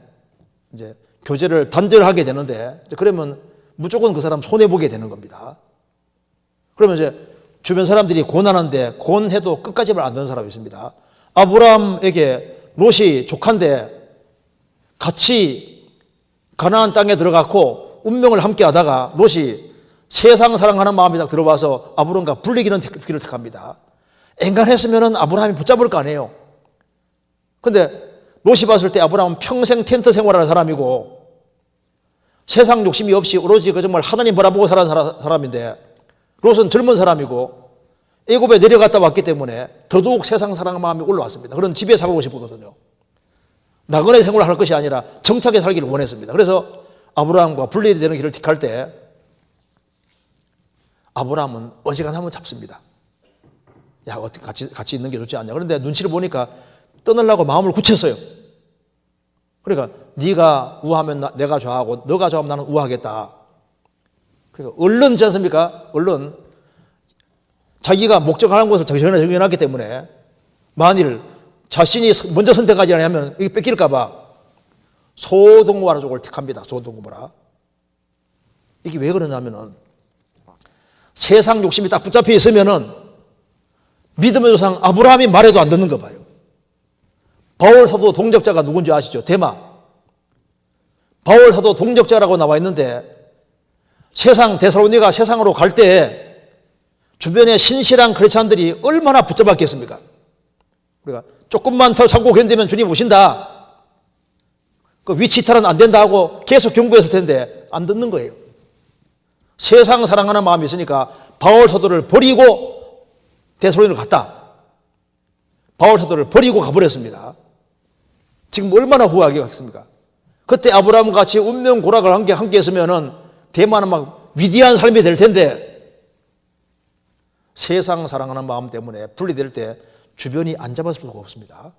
이제 교제를 단절하게 되는데 그러면 무조건 그 사람 손해보게 되는 겁니다. 그러면 이제 주변 사람들이 권하는데 권해도 끝까지 말 안 듣는 사람이 있습니다. 아브라함에게 롯이 조카인데 같이 가나안 땅에 들어갔고 운명을 함께 하다가 롯이 세상 사랑하는 마음이 딱 들어와서 아브람과 불리기는 길을 택합니다. 앵간했으면 아브라함이 붙잡을 거 아니에요. 근데 롯이 봤을 때 아브라함은 평생 텐트 생활하는 사람이고 세상 욕심이 없이 오로지 그 정말 하나님 바라보고 살아가는 사람인데 롯은 젊은 사람이고 애굽에 내려갔다 왔기 때문에 더더욱 세상 사랑 마음이 올라왔습니다. 그런 집에 살고 싶었거든요. 나그네 생활을 할 것이 아니라 정착해 살기를 원했습니다. 그래서 아브라함과 분리되는 길을 택할 때 아브라함은 어지간하면 잡습니다. 야, 어떻게 같이 있는 게 좋지 않냐. 그런데 눈치를 보니까 떠나려고 마음을 굳혔어요. 그러니까 네가 우하면 내가 좌하고 너가 좌하면 나는 우하겠다. 그러니까 얼른지 않습니까? 얼른 자기가 목적하는 것을 정해놨기 때문에 만일 자신이 먼저 선택하지 않으면 이게 뺏길까 봐 소돔고모라 쪽을 택합니다. 소돔고모라. 이게 왜 그러냐면은 세상 욕심이 딱 붙잡혀 있으면은 믿음의 조상 아브라함이 말해도 안 듣는 거 봐요. 바울 사도 동역자가 누군지 아시죠? 데마. 바울 사도 동역자라고 나와 있는데 데살로니가 세상으로 갈 때 주변에 신실한 크리스찬들이 얼마나 붙잡았겠습니까? 우리가 조금만 더 참고 견디면 주님 오신다. 그 위치 이탈은 안 된다 하고 계속 경고했을 텐데 안 듣는 거예요. 세상 사랑하는 마음이 있으니까 바울 사도를 버리고 데살로니를 갔다. 바울 사도를 버리고 가버렸습니다. 지금 얼마나 후회하겠습니까? 그때 아브라함 같이 운명 고락을 함께 했으면은 대만은 막 위대한 삶이 될 텐데 세상 사랑하는 마음 때문에 분리될 때 주변이 안 잡아줄 수가 없습니다.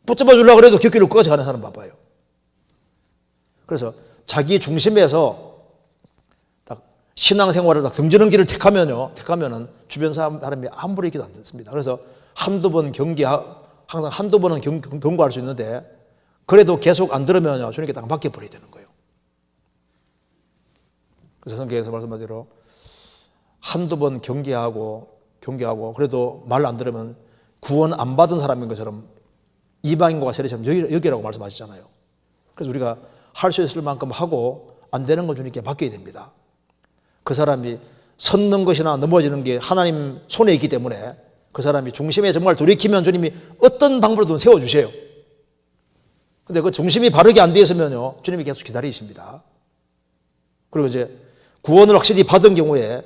붙잡아 주려고 그래도 곁길로 끝까지 가는 사람 봐봐요. 그래서 자기 중심에서 딱 신앙생활을 딱 등지는 길을 택하면은 주변 사람이 아무리 얘기도 안 듣습니다. 그래서 한두 번은 경고할 수 있는데 그래도 계속 안 들으면요 주님께 딱 맡겨버려야 되는 거예요. 그래서 성경에서 말씀한 대로 한두 번 경계하고 그래도 말 안 들으면 구원 안 받은 사람인 것처럼 이방인과 세리처럼 여기라고 말씀하시잖아요. 그래서 우리가 할 수 있을 만큼 하고 안 되는 건 주님께 맡겨야 됩니다. 그 사람이 섰는 것이나 넘어지는 게 하나님 손에 있기 때문에 그 사람이 중심에 정말 돌이키면 주님이 어떤 방법으로든 세워주세요. 근데 그 중심이 바르게 안 되어 있으면요 주님이 계속 기다리십니다. 그리고 이제 구원을 확실히 받은 경우에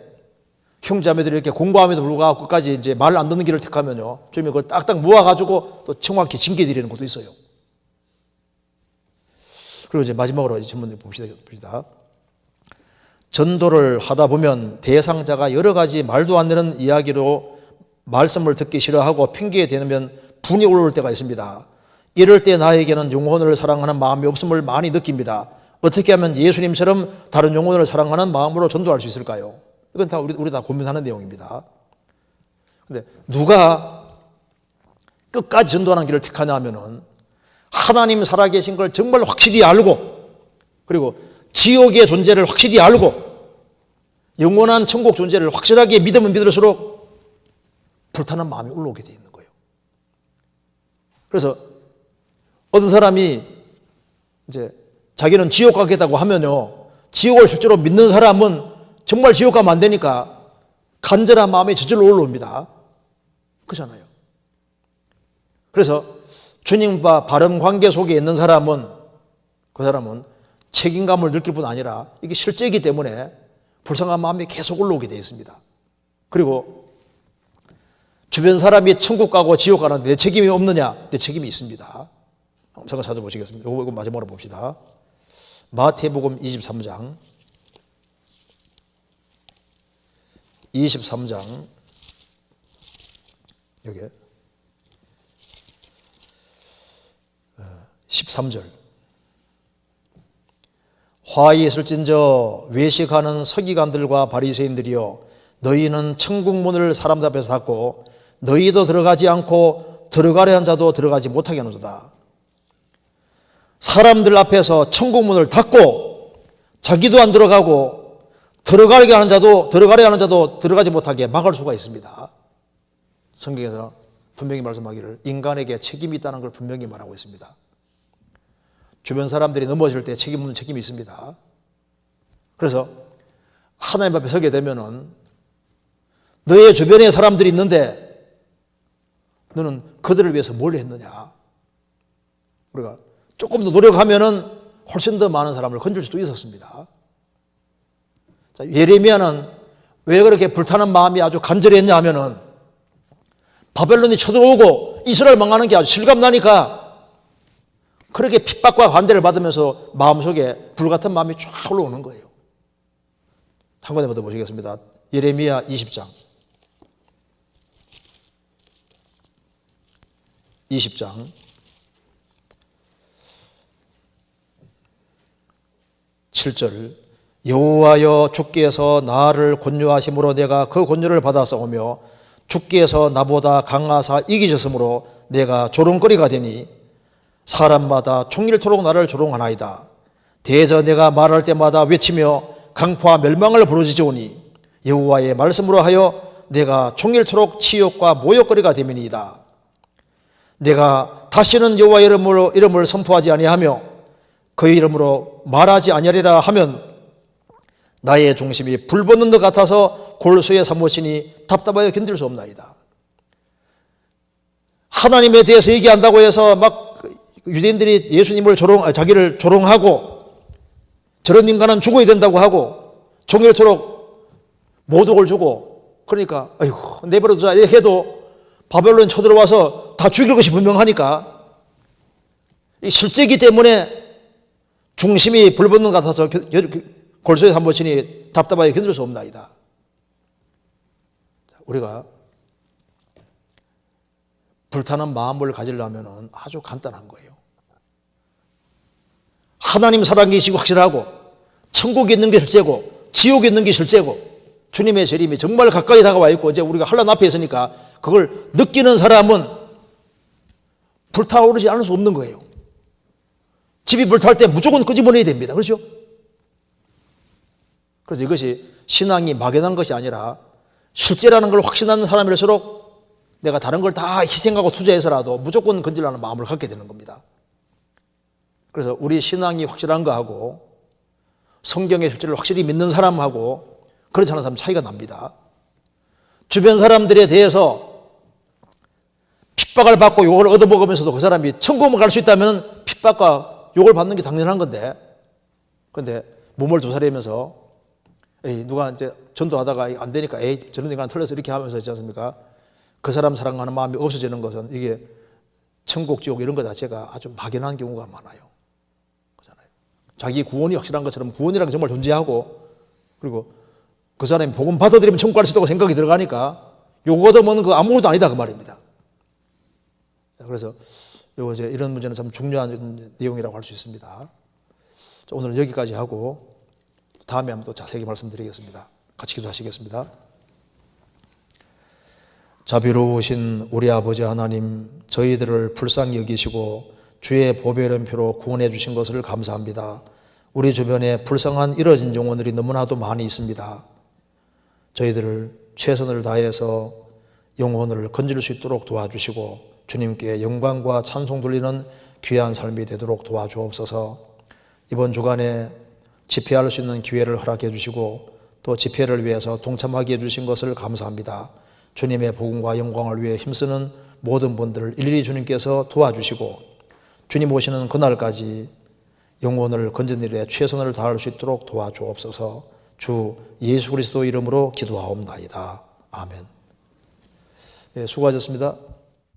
형제자매들이 이렇게 공부함에도 불구하고 끝까지 이제 말 안 듣는 길을 택하면요 주님이 그걸 딱딱 모아가지고 또 정확히 징계드리는 것도 있어요. 그리고 이제 마지막으로 질문 봅시다. 전도를 하다 보면 대상자가 여러 가지 말도 안 되는 이야기로 말씀을 듣기 싫어하고 핑계에 대면 분이 올라올 때가 있습니다. 이럴 때 나에게는 영혼을 사랑하는 마음이 없음을 많이 느낍니다. 어떻게 하면 예수님처럼 다른 영혼을 사랑하는 마음으로 전도할 수 있을까요? 이건 다 우리 다 고민하는 내용입니다. 근데 누가 끝까지 전도하는 길을 택하냐 하면은 하나님 살아계신 걸 정말 확실히 알고 그리고 지옥의 존재를 확실히 알고 영원한 천국 존재를 확실하게 믿으면 믿을수록 불타는 마음이 올라오게 돼 있는 거예요. 그래서 어떤 사람이 이제 자기는 지옥 가겠다고 하면요 지옥을 실제로 믿는 사람은 정말 지옥 가면 안 되니까 간절한 마음이 저절로 올라옵니다. 그렇잖아요. 그래서 주님과 바른 관계 속에 있는 사람은 그 사람은 책임감을 느낄 뿐 아니라 이게 실제이기 때문에 불쌍한 마음이 계속 올라오게 되어 있습니다. 그리고 주변 사람이 천국 가고 지옥 가는데 내 책임이 없느냐? 내 책임이 있습니다. 잠깐 찾아보시겠습니다. 이거 마지막으로 봅시다. 마태복음 23장 여기 13절 화에 있을진저 외식하는 서기관들과 바리새인들이여 너희는 천국 문을 사람들 앞에서 닫고 너희도 들어가지 않고 들어가려 한 자도 들어가지 못하게 하는도다. 사람들 앞에서 천국 문을 닫고 자기도 안 들어가고 들어가려 하는 자도 들어가지 못하게 막을 수가 있습니다. 성경에서 분명히 말씀하기를 인간에게 책임이 있다는 걸 분명히 말하고 있습니다. 주변 사람들이 넘어질 때 책임이 있습니다. 그래서 하나님 앞에 서게 되면은 너의 주변에 사람들이 있는데 너는 그들을 위해서 뭘 했느냐? 우리가 조금 더 노력하면은 훨씬 더 많은 사람을 건질 수도 있었습니다. 자, 예레미야는 왜 그렇게 불타는 마음이 아주 간절했냐 하면은 바벨론이 쳐들어오고 이스라엘 망하는 게 아주 실감나니까 그렇게 핍박과 관대를 받으면서 마음속에 불같은 마음이 쫙 올라오는 거예요. 한 권에 받아 보시겠습니다. 예레미야 20장 7절 여호와여 주께서 나를 권유하심으로 내가 그 권유를 받아싸우며 주께서 나보다 강하사 이기셨으므로 내가 조롱거리가 되니 사람마다 종일토록 나를 조롱하나이다. 대저 내가 말할 때마다 외치며 강포와 멸망을 부르짖으오니 여호와의 말씀으로 하여 내가 종일토록 치욕과 모욕거리가 됨이니이다. 내가 다시는 여호와 이름을 선포하지 아니하며 그의 이름으로 말하지 아니하리라 하면 나의 중심이 불붙는 것 같아서 골수에 사무치니 답답하여 견딜 수 없나이다. 하나님에 대해서 얘기한다고 해서 막 유대인들이 예수님을 자기를 조롱하고 저런 인간은 죽어야 된다고 하고 종일토록 모독을 주고 그러니까 아이고 내버려두자 이렇게 해도 바벨론 쳐들어와서 다 죽일 것이 분명하니까 실제이기 때문에 중심이 불붙는 것 같아서 골수에 사무치니 답답하게 견딜 수 없나이다. 우리가 불타는 마음을 가지려면 아주 간단한 거예요. 하나님 살아계시고 확실하고 천국에 있는 게 실제고 지옥에 있는 게 실제고 주님의 재림이 정말 가까이 다가와 있고 이제 우리가 환난 앞에 있으니까 그걸 느끼는 사람은 불타오르지 않을 수 없는 거예요. 집이 불탈 때 무조건 끄집어내야 됩니다. 그렇죠? 그래서 이것이 신앙이 막연한 것이 아니라 실제라는 걸 확신하는 사람일수록 내가 다른 걸 다 희생하고 투자해서라도 무조건 건지려는 마음을 갖게 되는 겁니다. 그래서 우리 신앙이 확실한 거하고 성경의 실제를 확실히 믿는 사람하고 그렇지 않은 사람 차이가 납니다. 주변 사람들에 대해서 핍박을 받고 욕을 얻어먹으면서도 그 사람이 천국을 갈 수 있다면 핍박과 욕을 받는 게 당연한 건데 그런데 몸을 조사리면서 누가 이제 전도하다가 안 되니까 저런 인간 틀려서 이렇게 하면서 있지 않습니까? 그 사람 사랑하는 마음이 없어지는 것은 이게 천국, 지옥 이런 것 자체가 아주 막연한 경우가 많아요. 그렇잖아요. 자기 구원이 확실한 것처럼 구원이라는 게 정말 존재하고 그리고 그 사람이 복음 받아들이면 천국 갈 수 있다고 생각이 들어가니까 요거 얻으면 그 아무것도 아니다 그 말입니다. 그래서 요거 이제 이런 문제는 참 중요한 내용이라고 할 수 있습니다. 오늘은 여기까지 하고 다음에 한번 또 자세히 말씀드리겠습니다. 같이 기도하시겠습니다. 자비로우신 우리 아버지 하나님, 저희들을 불쌍히 여기시고 주의 보배련표로 구원해 주신 것을 감사합니다. 우리 주변에 불쌍한 이뤄진 영혼들이 너무나도 많이 있습니다. 저희들을 최선을 다해서 영혼을 건질 수 있도록 도와주시고 주님께 영광과 찬송 돌리는 귀한 삶이 되도록 도와주옵소서. 이번 주간에 집회할 수 있는 기회를 허락해 주시고 또 집회를 위해서 동참하게 해주신 것을 감사합니다. 주님의 복음과 영광을 위해 힘쓰는 모든 분들을 일일이 주님께서 도와주시고 주님 오시는 그날까지 영혼을 건진 일에 최선을 다할 수 있도록 도와주옵소서. 주 예수 그리스도 이름으로 기도하옵나이다. 아멘. 예, 수고하셨습니다.